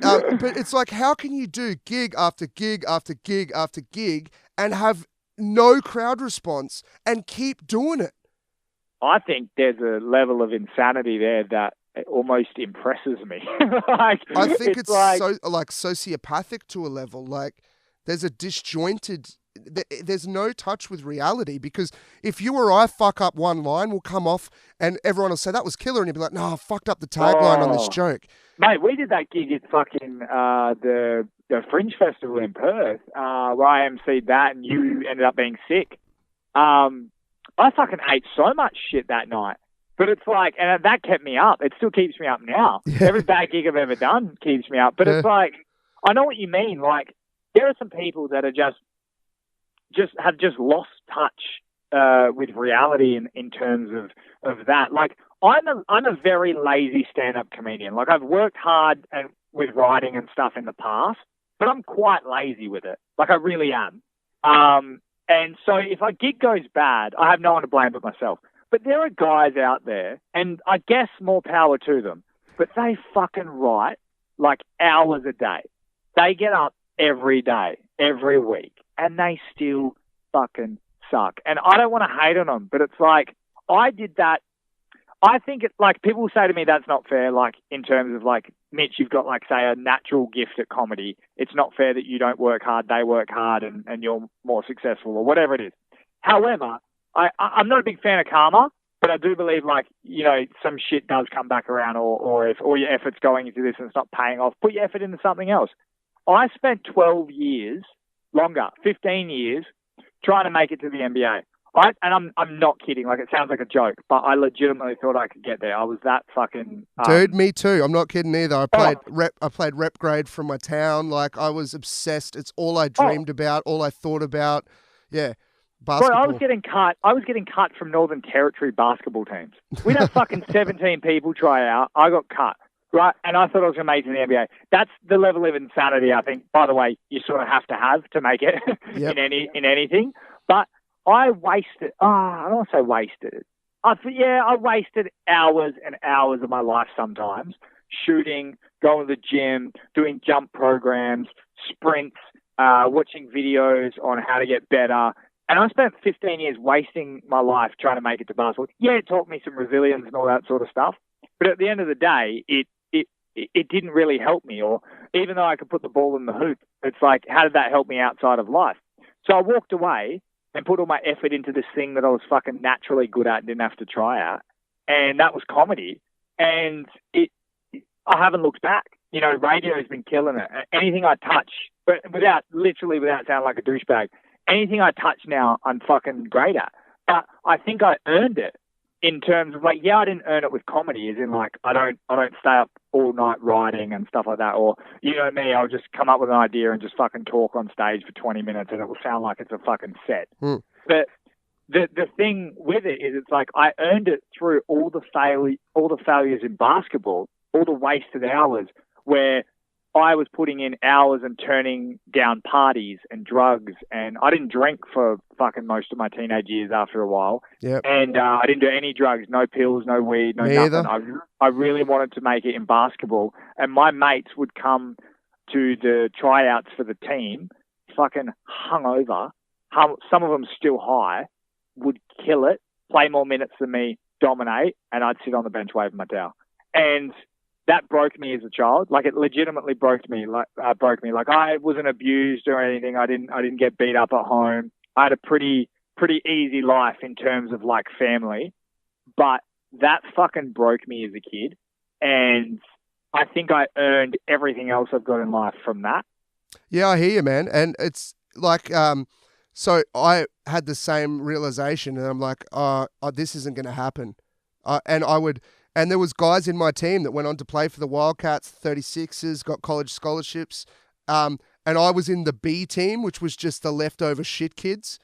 but it's like, how can you do gig after gig after gig after gig and have no crowd response and keep doing it? I think there's a level of insanity there that it almost impresses me. Like, I think it's like, so like sociopathic to a level. Like there's a disjointed. There's no touch with reality, because if you or I fuck up one line, we'll come off and everyone will say that was killer, and you'll be like, no, I fucked up the tagline on this joke. Mate, we did that gig at fucking the Fringe Festival in Perth, where I emceed that, and you ended up being sick. I fucking ate so much shit that night. But it's like, and that kept me up. It still keeps me up now. Yeah. Every bad gig I've ever done keeps me up. But it's like, I know what you mean. Like, there are some people that are just lost touch with reality in terms of that. Like, I'm a very lazy stand-up comedian. Like, I've worked hard with writing and stuff in the past, but I'm quite lazy with it. Like, I really am. And so if a gig goes bad, I have no one to blame but myself. But there are guys out there, and I guess more power to them, but they fucking write like hours a day. They get up every day, every week, and they still fucking suck. And I don't want to hate on them, but it's like, I did that. I think it's like, people say to me, that's not fair. Like, in terms of like, Mitch, you've got like, say, a natural gift at comedy. It's not fair that you don't work hard, they work hard, and you're more successful, or whatever it is. However, I'm not a big fan of karma, but I do believe, like, you know, some shit does come back around, or if all your effort's going into this and it's not paying off, put your effort into something else. I spent 12 years, longer, 15 years, trying to make it to the NBA. And I'm not kidding. Like, it sounds like a joke, but I legitimately thought I could get there. I was that fucking... Dude, me too. I'm not kidding either. I played rep grade from my town. Like, I was obsessed. It's all I dreamed about, all I thought about. Yeah. Basketball. Bro, I was getting cut from Northern Territory basketball teams. We'd have fucking 17 people try out. I got cut, right? And I thought I was going to make it in the NBA. That's the level of insanity, I think, by the way, you sort of have to make it yep. in anything. But I wasted, I don't want to say wasted. I wasted hours and hours of my life sometimes, shooting, going to the gym, doing jump programs, sprints, watching videos on how to get better. And I spent 15 years wasting my life trying to make it to basketball. Yeah, it taught me some resilience and all that sort of stuff. But at the end of the day, it didn't really help me. Or even though I could put the ball in the hoop, it's like, how did that help me outside of life? So I walked away and put all my effort into this thing that I was fucking naturally good at and didn't have to try out. And that was comedy. And I haven't looked back. You know, radio has been killing it. Anything I touch, but without sounding like a douchebag, anything I touch now, I'm fucking great at. But I think I earned it in terms of, like, yeah, I didn't earn it with comedy, as in, like, I don't stay up all night writing and stuff like that. Or, you know me, I'll just come up with an idea and just fucking talk on stage for 20 minutes and it will sound like it's a fucking set. But the thing with it is, it's like, I earned it through all the failures in basketball, all the wasted hours where I was putting in hours and turning down parties and drugs, and I didn't drink for fucking most of my teenage years after a while. Yep. And I didn't do any drugs, no pills, no weed, no nothing. I really wanted to make it in basketball, and my mates would come to the tryouts for the team fucking hungover, some of them still high, would kill it, play more minutes than me, dominate, and I'd sit on the bench waving my towel. And that broke me as a child. Like, it legitimately broke me. Like, I wasn't abused or anything. I didn't get beat up at home. I had a pretty easy life in terms of, like, family. But that fucking broke me as a kid. And I think I earned everything else I've got in life from that. Yeah, I hear you, man. And it's like, so I had the same realization, and I'm like, this isn't going to happen. And there was guys in my team that went on to play for the Wildcats, 36ers, got college scholarships. And I was in the B team, which was just the leftover shit kids.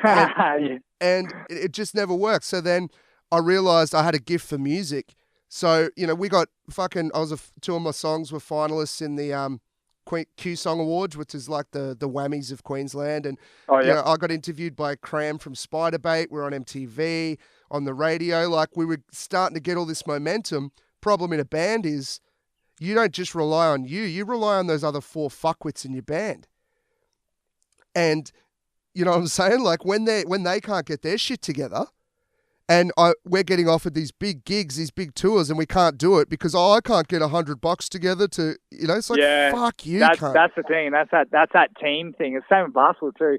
And it just never worked. So then I realized I had a gift for music. So, you know, we got two of my songs were finalists in the Q Song Awards, which is like the Whammies of Queensland. And you know, I got interviewed by Cram from Spiderbait. We're on MTV, on the radio. Like, we were starting to get all this momentum. Problem in a band is you don't just rely on you rely on those other four fuckwits in your band. And you know what I'm saying? Like, when they can't get their shit together, And we're getting offered these big gigs, these big tours, and we can't do it because I can't get $100 together to, it's like, fuck you. That's the thing. That's that team thing. It's the same in basketball too.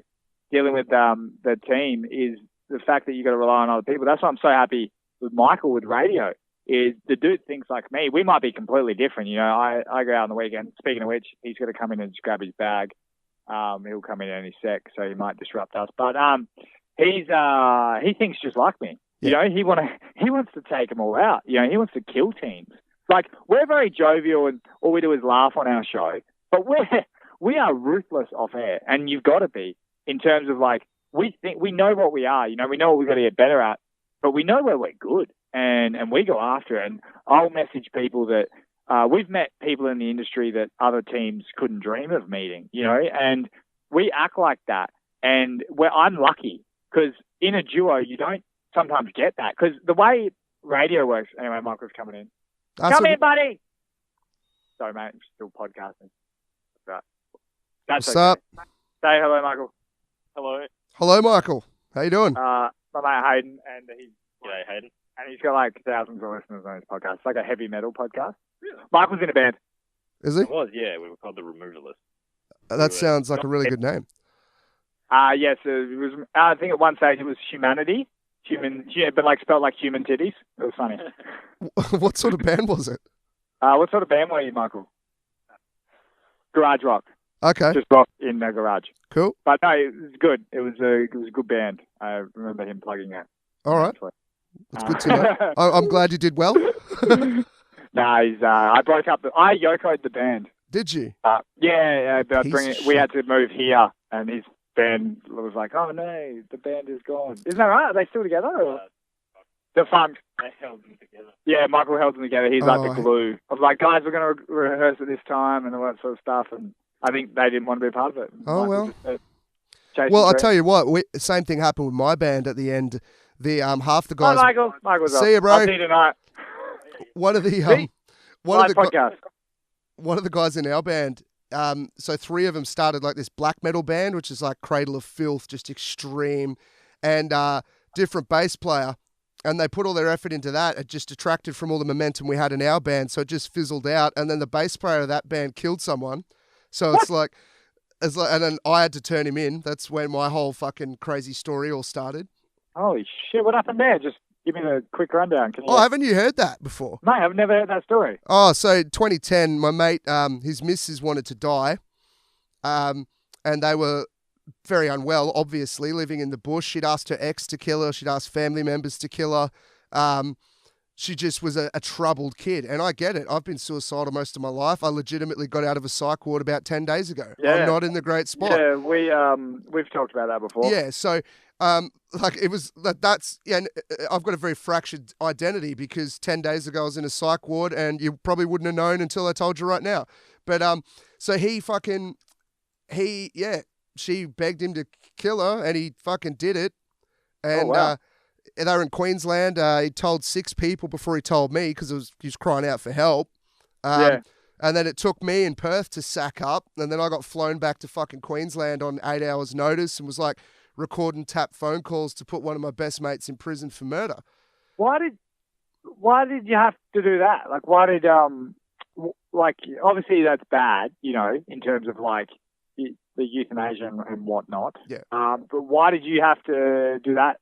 Dealing with the team is the fact that you got to rely on other people. That's why I'm so happy with Michael with radio. Is the dude thinks like me. We might be completely different. I go out on the weekend. Speaking of which, he's going to come in and just grab his bag. He'll come in any sec, so he might disrupt us. But he thinks just like me. Yeah. He wants to take them all out. He wants to kill teams. Like, we're very jovial and all we do is laugh on our show, but we are ruthless off air, and you've got to be in terms of like, we know what we are, we know what we've got to get better at, but we know where we're good and we go after it. And I'll message people that, we've met people in the industry that other teams couldn't dream of meeting, and we act like that. And I'm lucky because in a duo, you don't sometimes get that because the way radio works. Anyway, Michael's coming in. Come in, buddy. Sorry, mate. I'm still podcasting. That's What's okay. up? Say hello, Michael. Hello. Hello, Michael. How you doing? My mate Hayden, and G'day, Hayden. and he's got like thousands of listeners on his podcast. It's like a heavy metal podcast. Really? Michael's in a band. Is he? It was, yeah. We were called the Removalists. That sounds like a really good name. Yes, it was. I think at one stage it was Humanity. But like spelled like human titties. It was funny. What sort of band was it? What sort of band were you, Michael? Garage rock. Okay. Just rock in the garage. Cool. But no, it was good. It was a good band. I remember him plugging it. All right. That's good to know. I'm glad you did well. I broke up. I yokoed the band. Did you? Yeah. We had to move here, and his band was like, "Oh no, the band is gone." Isn't that right? Are they still together? Or? They're fun. They held them together. Yeah, Michael held them together. He's like the glue. I was like, guys, we're going to rehearse at this time and all that sort of stuff. And I think they didn't want to be a part of it. Oh, Michael well. Well, I'll tell you what. Same thing happened with my band at the end. The half the guys. Hi, Michael's See you, bro. I'll see you tonight. One of the one of the guys in our band. So 3 of them started like this black metal band, which is like Cradle of Filth, just extreme, and different bass player. And they put all their effort into that. It just detracted from all the momentum we had in our band, so it just fizzled out. And then the bass player of that band killed someone. So it's like, and then I had to turn him in. That's when my whole fucking crazy story all started. Holy shit! What happened there? Just give me the quick rundown. Haven't you heard that before? No, I've never heard that story. Oh, so 2010, my mate, his missus wanted to die, and they were very unwell, obviously, living in the bush. She'd asked her ex to kill her. She'd asked family members to kill her. She just was a troubled kid, and I get it. I've been suicidal most of my life. I legitimately got out of a psych ward about 10 days ago. Yeah. I'm not in the great spot. Yeah, we've talked about that before. Yeah, so it was that's and I've got a very fractured identity because 10 days ago I was in a psych ward, and you probably wouldn't have known until I told you right now. But so she begged him to kill her, and he fucking did it. And they were in Queensland. He told 6 people before he told me because he was crying out for help. And then it took me in Perth to sack up, and then I got flown back to fucking Queensland on 8 hours' notice and was like recording tap phone calls to put one of my best mates in prison for murder. Why did you have to do that? Like, why did obviously that's bad, in terms of like the euthanasia and whatnot. Yeah. But why did you have to do that?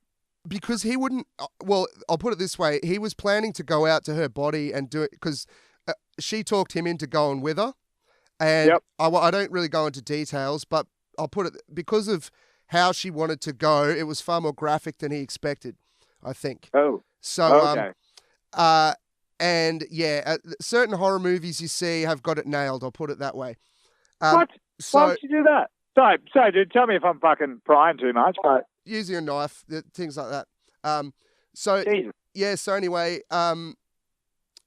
Because he wouldn't. Well, I'll put it this way: he was planning to go out to her body and do it because she talked him into going with her, and I don't really go into details, but I'll put it because of how she wanted to go. It was far more graphic than he expected, I think. Oh. So and yeah, certain horror movies you see have got it nailed. I'll put it that way. What? Why would you do that? Sorry, dude, tell me if I'm fucking prying too much, but using a knife, things like that. Jesus. Yeah. So anyway,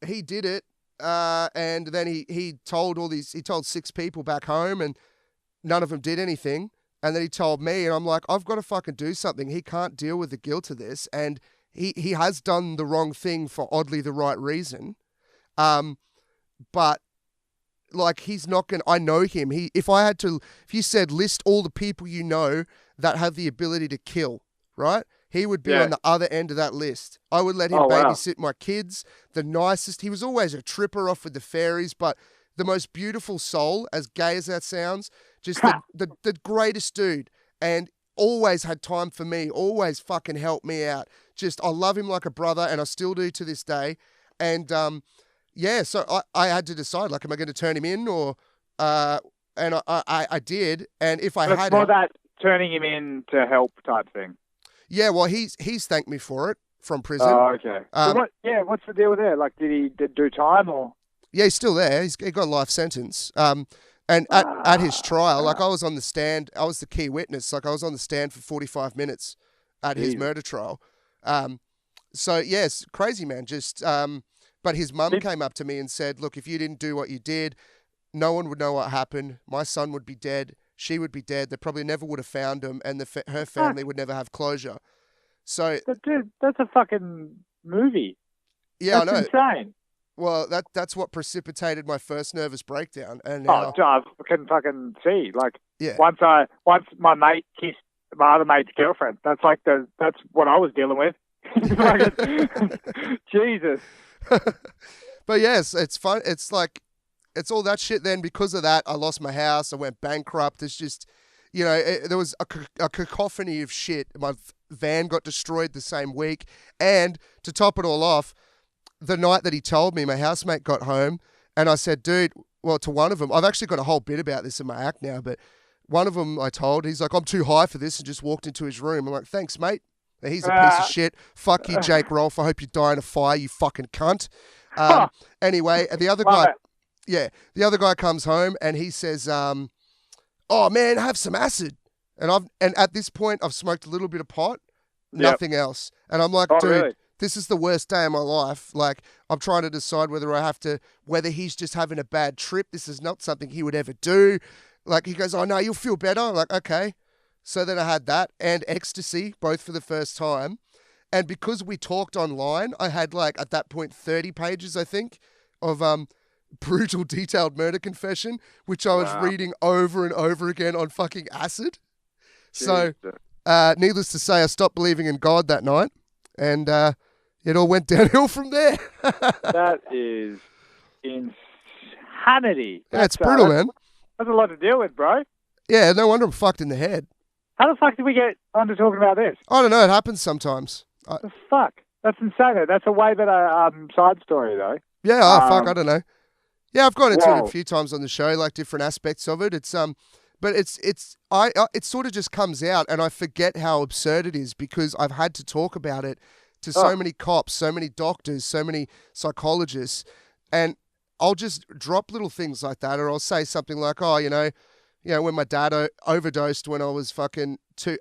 he did it, and then he told 6 people back home, and none of them did anything. And then he told me, and I'm like, I've got to fucking do something. He can't deal with the guilt of this, and he has done the wrong thing for oddly the right reason, but. Like, he's not going to... I know him. If you said list all the people you know that have the ability to kill, right? he would be Yeah. on the other end of that list. I would let him Oh, wow. babysit my kids, the nicest. He was always a tripper off with the fairies, but the most beautiful soul, as gay as that sounds, just the greatest dude. And always had time for me, always fucking helped me out. Just, I love him like a brother, and I still do to this day. And, so I had to decide, like, am I going to turn him in or... and I did, and if I But it's had more that turning him in to help type thing. yeah, well, he's thanked me for it from prison. Oh, okay. So what's the deal there? Like, did he do time or? Yeah, he's still there. He got a life sentence. And at his trial, like I was on the stand, I was the key witness. Like I was on the stand for 45 minutes at his murder trial. So yes, crazy man. Just but his mum came up to me and said, "Look, if you didn't do what you did, no one would know what happened. My son would be dead. She would be dead. They probably never would have found him, and her family would never have closure." So, But dude, that's a fucking movie. yeah, That's I know. insane. Well, that's what precipitated my first nervous breakdown. And Oh, I can fucking see. Like, yeah, once my mate kissed my other mate's girlfriend, that's what I was dealing with. Jesus. But yes, it's fun. It's like, it's all that shit. Then because of that, I lost my house. I went bankrupt. It's just, there was a cacophony of shit. My van got destroyed the same week. And to top it all off, the night that he told me, my housemate got home and I said, dude, well, to one of them, I've actually got a whole bit about this in my act now, but one of them I told, he's like, I'm too high for this, and just walked into his room. I'm like, thanks, mate. He's a piece of shit. Fuck you, Jake Rolfe. I hope you die in a fire, you fucking cunt. Anyway, the other guy, the other guy comes home and he says, oh man, have some acid. And at this point, I've smoked a little bit of pot, nothing else. And I'm like, dude, really? This is the worst day of my life. Like, I'm trying to decide whether he's just having a bad trip. This is not something he would ever do. Like, he goes, oh no, you'll feel better. I'm like, okay. So then I had that and ecstasy, both for the first time. And because we talked online, I had like, at that point, 30 pages, I think, of brutal detailed murder confession, which I was reading over and over again on fucking acid. So, needless to say, I stopped believing in God that night. And it all went downhill from there. That is insanity. Yeah, it's brutal, man. That's a lot to deal with, bro. Yeah, no wonder I'm fucked in the head. How the fuck did we get onto talking about this? I don't know. It happens sometimes. The fuck? That's insane. That's a way better side story, though. Yeah, fuck, I don't know. Yeah, I've gone into it a few times on the show, like different aspects of it. It's but it sort of just comes out, and I forget how absurd it is because I've had to talk about it to so many cops, so many doctors, so many psychologists, and I'll just drop little things like that, or I'll say something like, oh, when my dad overdosed when I was fucking 2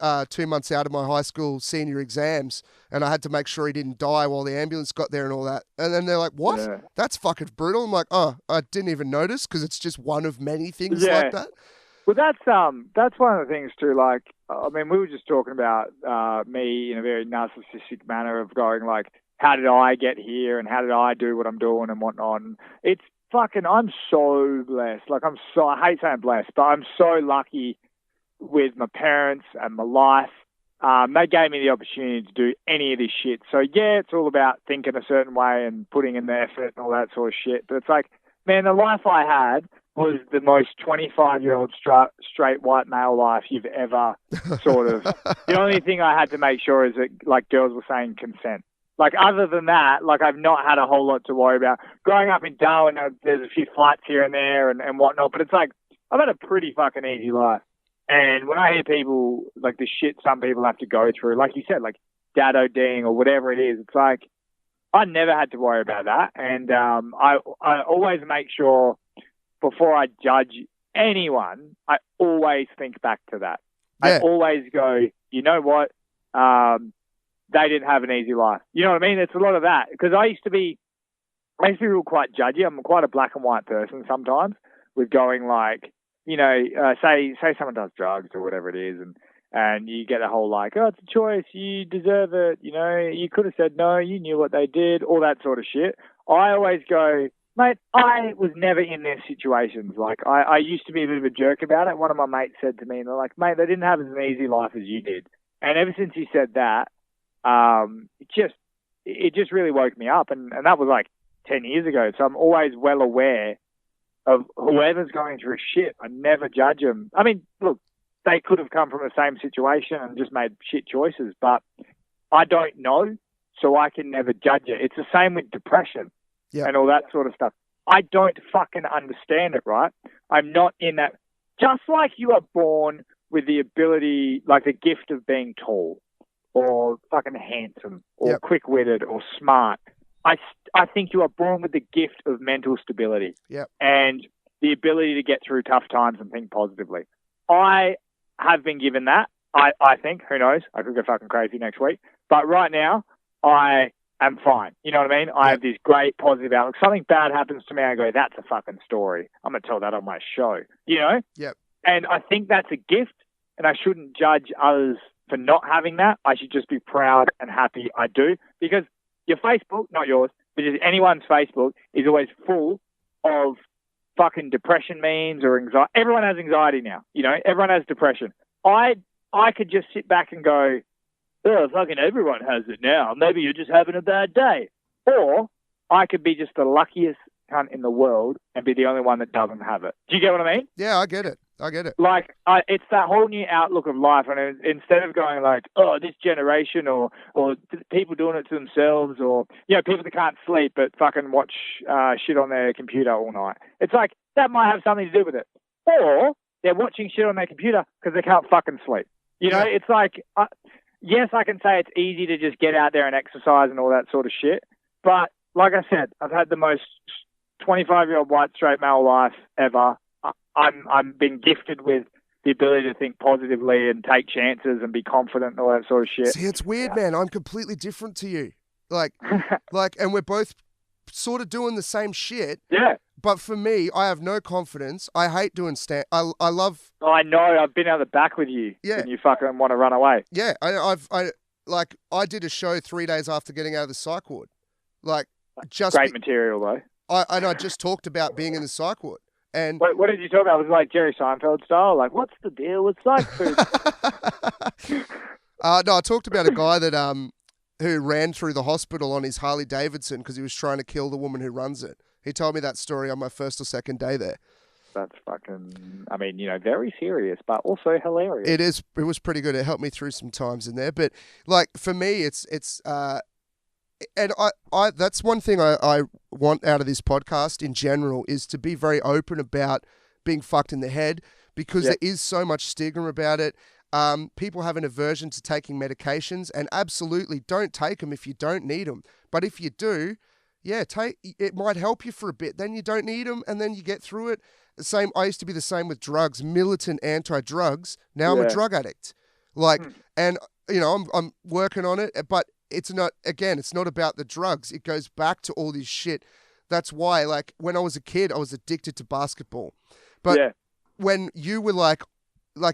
months out of my high school senior exams, and I had to make sure he didn't die while the ambulance got there and all that. And then they're like, what? Yeah. That's fucking brutal. I'm like, oh, I didn't even notice because it's just one of many things like that. Well, that's one of the things too. Like, I mean, we were just talking about me in a very narcissistic manner of going like, how did I get here and how did I do what I'm doing and whatnot. And it's fucking, I'm so blessed. Like, I hate saying blessed, but I'm so lucky with my parents and my life. They gave me the opportunity to do any of this shit. So yeah, it's all about thinking a certain way and putting in the effort and all that sort of shit. But it's like, man, the life I had was the most 25-year-old straight white male life you've ever sort of. The only thing I had to make sure is that, like, girls were saying consent. Like, other than that, like, I've not had a whole lot to worry about. Growing up in Darwin, there's a few fights here and there and whatnot, but it's like, I've had a pretty fucking easy life. And when I hear people, like, the shit some people have to go through, like you said, like, dad ODing or whatever it is, it's like, I never had to worry about that. And I always make sure, before I judge anyone, I always think back to that. Yeah. I always go, you know what? They didn't have an easy life. You know what I mean? It's a lot of that. Because I used to be real quite judgy. I'm quite a black and white person sometimes with going like, say someone does drugs or whatever it is and you get a whole like, oh, it's a choice. You deserve it. You could have said no. You knew what they did. All that sort of shit. I always go, mate, I was never in their situations. Like, I used to be a bit of a jerk about it. One of my mates said to me, and they're like, mate, they didn't have as an easy life as you did. And ever since he said that, it just really woke me up. And that was like 10 years ago. So I'm always well aware of whoever's going through shit. I never judge them. I mean, look, they could have come from the same situation and just made shit choices, but I don't know, so I can never judge it. It's the same with depression and all that sort of stuff. I don't fucking understand it, right? I'm not in that. Just like you are born with the ability, like the gift of being tall or fucking handsome or quick-witted or smart, I think you are born with the gift of mental stability and the ability to get through tough times and think positively. I have been given that. I think, who knows, I could go fucking crazy next week. But right now, I am fine. You know what I mean? I have this great positive outlook. Something bad happens to me, I go, that's a fucking story. I'm going to tell that on my show, you know? Yep. And I think that's a gift, and I shouldn't judge others for not having that. I should just be proud and happy I do. Because your Facebook, not yours, but just anyone's Facebook is always full of fucking depression memes or anxiety. Everyone has anxiety now, you know? Everyone has depression. I could just sit back and go, oh, fucking everyone has it now. Maybe you're just having a bad day. Or I could be just the luckiest cunt in the world and be the only one that doesn't have it. Do you get what I mean? Yeah, I get it. Like, it's that whole new outlook of life. And instead of going like, oh, this generation or people doing it to themselves or, you know, people that can't sleep but fucking watch shit on their computer all night. It's like, that might have something to do with it. Or they're watching shit on their computer because they can't fucking sleep. You know, it's like, yes, I can say it's easy to just get out there and exercise and all that sort of shit. But like I said, I've had the most 25-year-old white straight male life ever. I'm been gifted with the ability to think positively and take chances and be confident and all that sort of shit. See, it's weird, man. I'm completely different to you. Like, and we're both sort of doing the same shit. Yeah. But for me, I have no confidence. I hate doing I love. I know. I've been out the back with you. Yeah. And you fucking want to run away. Yeah. I did a show 3 days after getting out of the psych ward. Like, just great material though. I just talked about being in the psych ward. And what did you talk about? Was it like Jerry Seinfeld style? Like, what's the deal with psych food? No, I talked about a guy that who ran through the hospital on his Harley Davidson because he was trying to kill the woman who runs it. He told me that story on my first or second day there. That's fucking, I mean, you know, very serious, but also hilarious. It was pretty good. It helped me through some times in there. But like for me, it's and I that's one thing I want out of this podcast in general is to be very open about being fucked in the head because there is so much stigma about it. People have an aversion to taking medications, and absolutely don't take them if you don't need them. But if you do, it might help you for a bit. Then you don't need them, and then you get through it. I used to be the same with drugs, militant anti-drugs. Now I'm a drug addict. And you know, I'm working on it, but it's not about the drugs. It goes back to all this shit. That's why, like, when I was a kid, I was addicted to basketball. But when you were like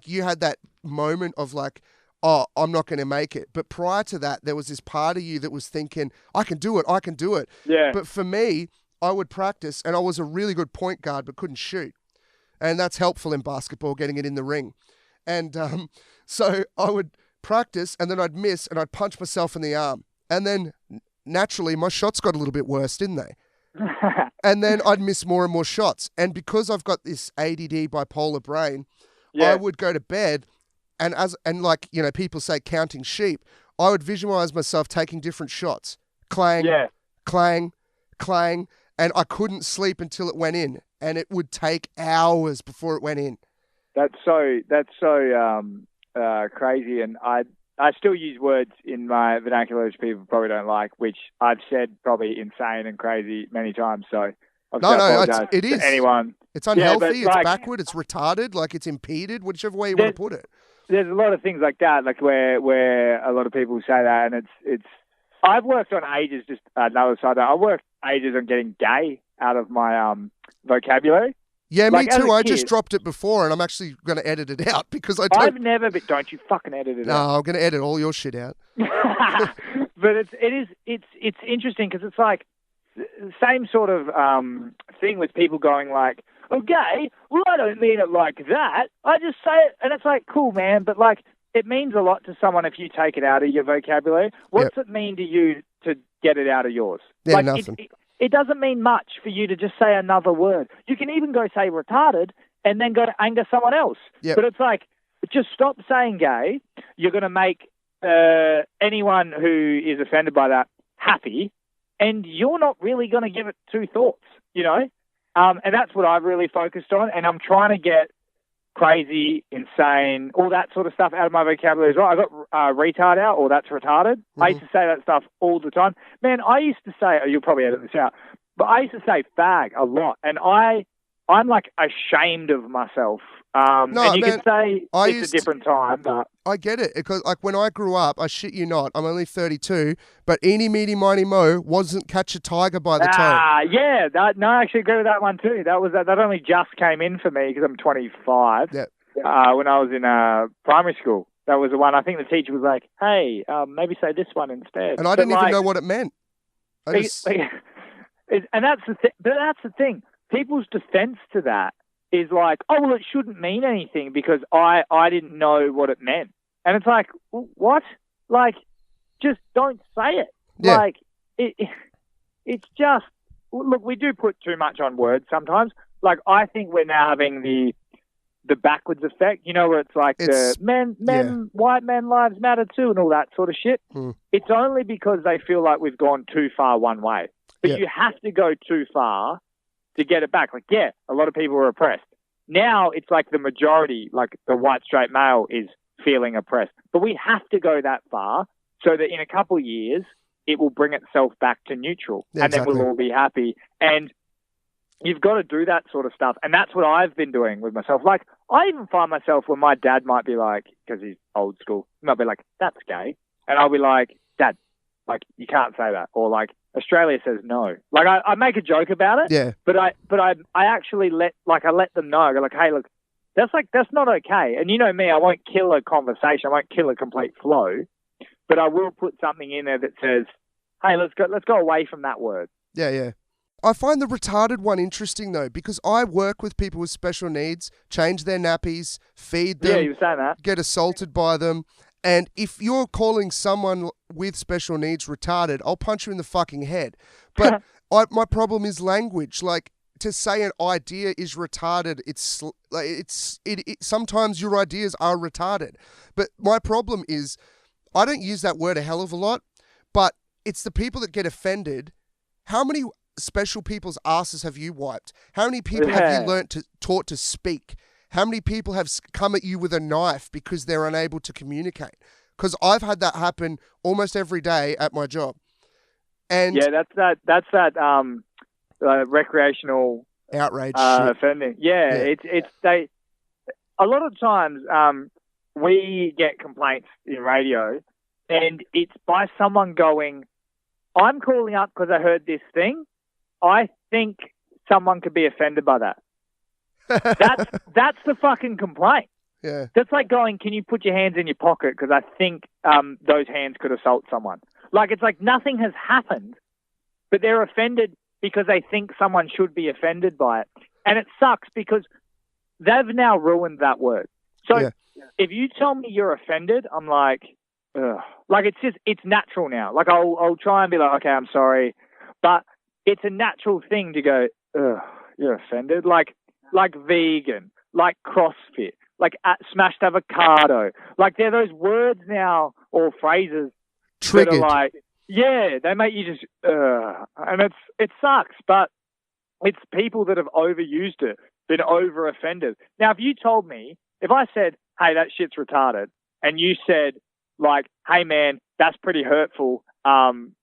you had that moment of like, oh, I'm not going to make it. But prior to that, there was this part of you that was thinking, I can do it. Yeah. But for me, I would practice, and I was a really good point guard, but couldn't shoot. And that's helpful in basketball, getting it in the ring. And so I would practice, and then I'd miss, and I'd punch myself in the arm. And then naturally, my shots got a little bit worse, didn't they? And then I'd miss more and more shots. And because I've got this ADD bipolar brain, I would go to bed, and like, you know, people say counting sheep, I would visualize myself taking different shots. Clang, clang, clang, and I couldn't sleep until it went in, and it would take hours before it went in. That's so crazy, and I still use words in my vernacular which people probably don't like, which I've said probably insane and crazy many times. So it is. Anyone. It's unhealthy. It's backward. It's retarded. Like, it's impeded. Whichever way you want to put it. There's a lot of things like that, like where a lot of people say that, and it's. I've worked on ages. Just another side. I worked ages on getting gay out of my vocabulary. Yeah, me too. I just dropped it before, and I'm actually going to edit it out because I've never. But don't you fucking edit it out? No, I'm going to edit all your shit out. But it's interesting because it's like the same sort of thing with people going like, "Oh, gay? Well, I don't mean it like that. I just say it," and it's like, cool, man. But like, it means a lot to someone if you take it out of your vocabulary. What's it mean to you to get it out of yours? Yeah, like, nothing. It doesn't mean much for you to just say another word. You can even go say retarded and then go to anger someone else. Yep. But it's like, just stop saying gay. You're going to make anyone who is offended by that happy, and you're not really going to give it two thoughts, you know? And that's what I've really focused on, and I'm trying to get crazy, insane, all that sort of stuff out of my vocabulary as well. I got retard out, or that's retarded. I used to say that stuff all the time. Man, I used to say, you'll probably edit this out, but I used to say fag a lot, and I'm like ashamed of myself. And you can say it's a different time, but I get it, because like when I grew up, I shit you not, I'm only 32, but eeny, meeny, miny, mo wasn't catch a tiger by the toe. Yeah, no, I actually agree with that one too. That only just came in for me because I'm 25. Yeah. When I was in primary school, that was the one. I think the teacher was like, "Hey, maybe say this one instead." And I didn't even know what it meant. And that's the thing. People's defense to that is like, oh, well, it shouldn't mean anything because I didn't know what it meant. And it's like, what? Like, just don't say it. Yeah. Like, it's just, look, we do put too much on words sometimes. Like, I think we're now having the backwards effect, you know, where it's like white men lives matter too and all that sort of shit. It's only because they feel like we've gone too far one way. But you have to go too far to get it back. Like, yeah, a lot of people are oppressed. Now it's like the majority, like the white straight male is feeling oppressed. But we have to go that far so that in a couple of years, it will bring itself back to neutral. Yeah, and then we'll all be happy. And you've got to do that sort of stuff. And that's what I've been doing with myself. Like, I even find myself when my dad might be like, because he's old school, he might be like, that's gay. And I'll be like, Dad, like, you can't say that. Or like, Australia says no. Like, I make a joke about it. Yeah. But I actually let them know. I go like, hey, look, that's not okay. And you know me, I won't kill a conversation. I won't kill a complete flow. But I will put something in there that says, hey, let's go away from that word. Yeah, yeah. I find the retarded one interesting though, because I work with people with special needs, change their nappies, feed them. Yeah, you were saying that. Get assaulted by them. And if you're calling someone with special needs retarded, I'll punch you in the fucking head. But my problem is language. Like, to say an idea is retarded, sometimes your ideas are retarded. But my problem is, I don't use that word a hell of a lot, but it's the people that get offended. How many special people's asses have you wiped? How many people have you taught to speak? How many people have come at you with a knife because they're unable to communicate? Because I've had that happen almost every day at my job. And yeah, that's that recreational outrage offending. Yeah, it's they. A lot of times we get complaints in radio, and it's by someone going, "I'm calling up because I heard this thing. I think someone could be offended by that." That's the fucking complaint. Yeah. That's like going, can you put your hands in your pocket because I think those hands could assault someone. Like, it's like nothing has happened, but they're offended because they think someone should be offended by it. And it sucks because they've now ruined that word. So if you tell me you're offended, I'm like, ugh. Like, it's natural now. Like, I'll try and be like, okay, I'm sorry. But it's a natural thing to go, ugh, you're offended. Like vegan, like CrossFit, like smashed avocado. Like, they're those words now or phrases triggered. That are like, yeah, they make you just, and it sucks, but it's people that have overused it, been over offended. Now, if you told me, if I said, hey, that shit's retarded, and you said, like, hey, man, that's pretty hurtful, can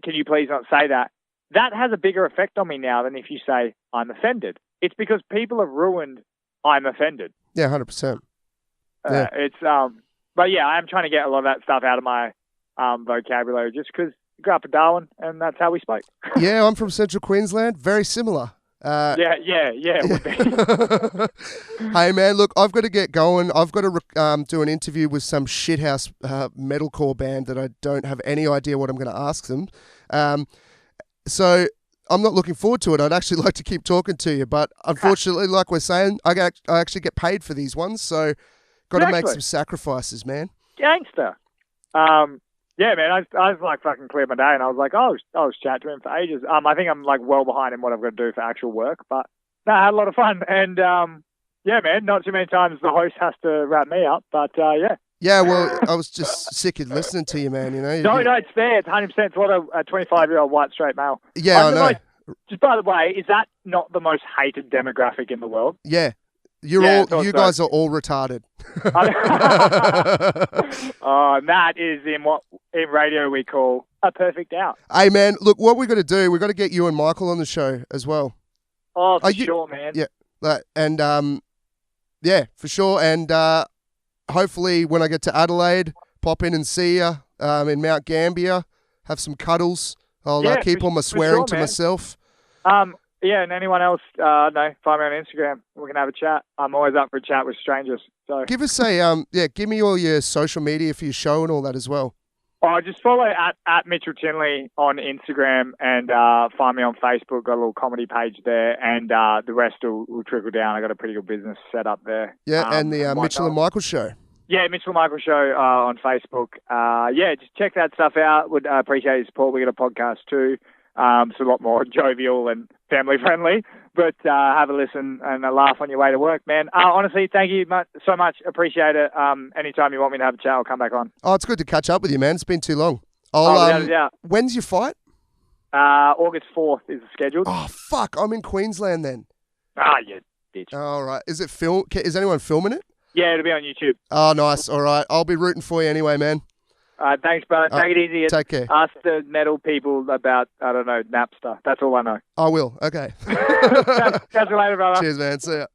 you please not say that? That has a bigger effect on me now than if you say, I'm offended. It's because people have ruined I'm offended. Yeah, 100%. Yeah. But yeah, I'm trying to get a lot of that stuff out of my vocabulary just because I grew up in Darwin and that's how we spoke. Yeah, I'm from Central Queensland. Very similar. Yeah, it would be. Hey, man, look, I've got to get going. I've got to do an interview with some shithouse metalcore band that I don't have any idea what I'm going to ask them. So I'm not looking forward to it. I'd actually like to keep talking to you, but unfortunately, like we're saying, I actually get paid for these ones. So Got to make Exactly. some sacrifices, man. Gangster. Yeah, man, I was like fucking cleared my day, and I was like, I was chatting to him for ages. I think I'm like well behind in what I've got to do for actual work, but no, I had a lot of fun, and yeah, man, not too many times the host has to wrap me up, but yeah. Yeah, well, I was just sick of listening to you, man. You know. No, it's fair. It's 100%. It's what a 25-year-old white straight male. Yeah, I know. Just by the way, is that not the most hated demographic in the world? Yeah. You guys are all retarded. That is in radio we call a perfect out. Hey, man, look, what we got to do, we got to get you and Michael on the show as well. Oh, for sure, man. Yeah, and yeah, for sure. And hopefully when I get to Adelaide, pop in and see you in Mt Gambier, have some cuddles. I'll keep all my swearing to myself. Yeah, and anyone else, find me on Instagram. We can have a chat. I'm always up for a chat with strangers. So give us give me all your social media for your show and all that as well. Just follow at Mitchell Tinley on Instagram and find me on Facebook. Got a little comedy page there, and the rest will trickle down. I got a pretty good business set up there. Yeah, and the Mitchell and Michael show. Yeah, Mitchell and Michael show on Facebook. Yeah, just check that stuff out. Would appreciate your support. We got a podcast too. It's a lot more jovial and family friendly, but have a listen and a laugh on your way to work, man. Honestly, thank you so much. Appreciate it. Anytime you want me to have a chat, I'll come back on. Oh, it's good to catch up with you, man. It's been too long. When's your fight? August 4th is scheduled. Oh, fuck. I'm in Queensland then. You bitch. All right. Is it film? Is anyone filming it? Yeah, it'll be on YouTube. Oh, nice. All right. I'll be rooting for you anyway, man. Thanks, bro. Take it easy. Take care. Ask the metal people about, I don't know, Napster. That's all I know. I will. Okay. Catch you later, brother. Cheers, man. See ya.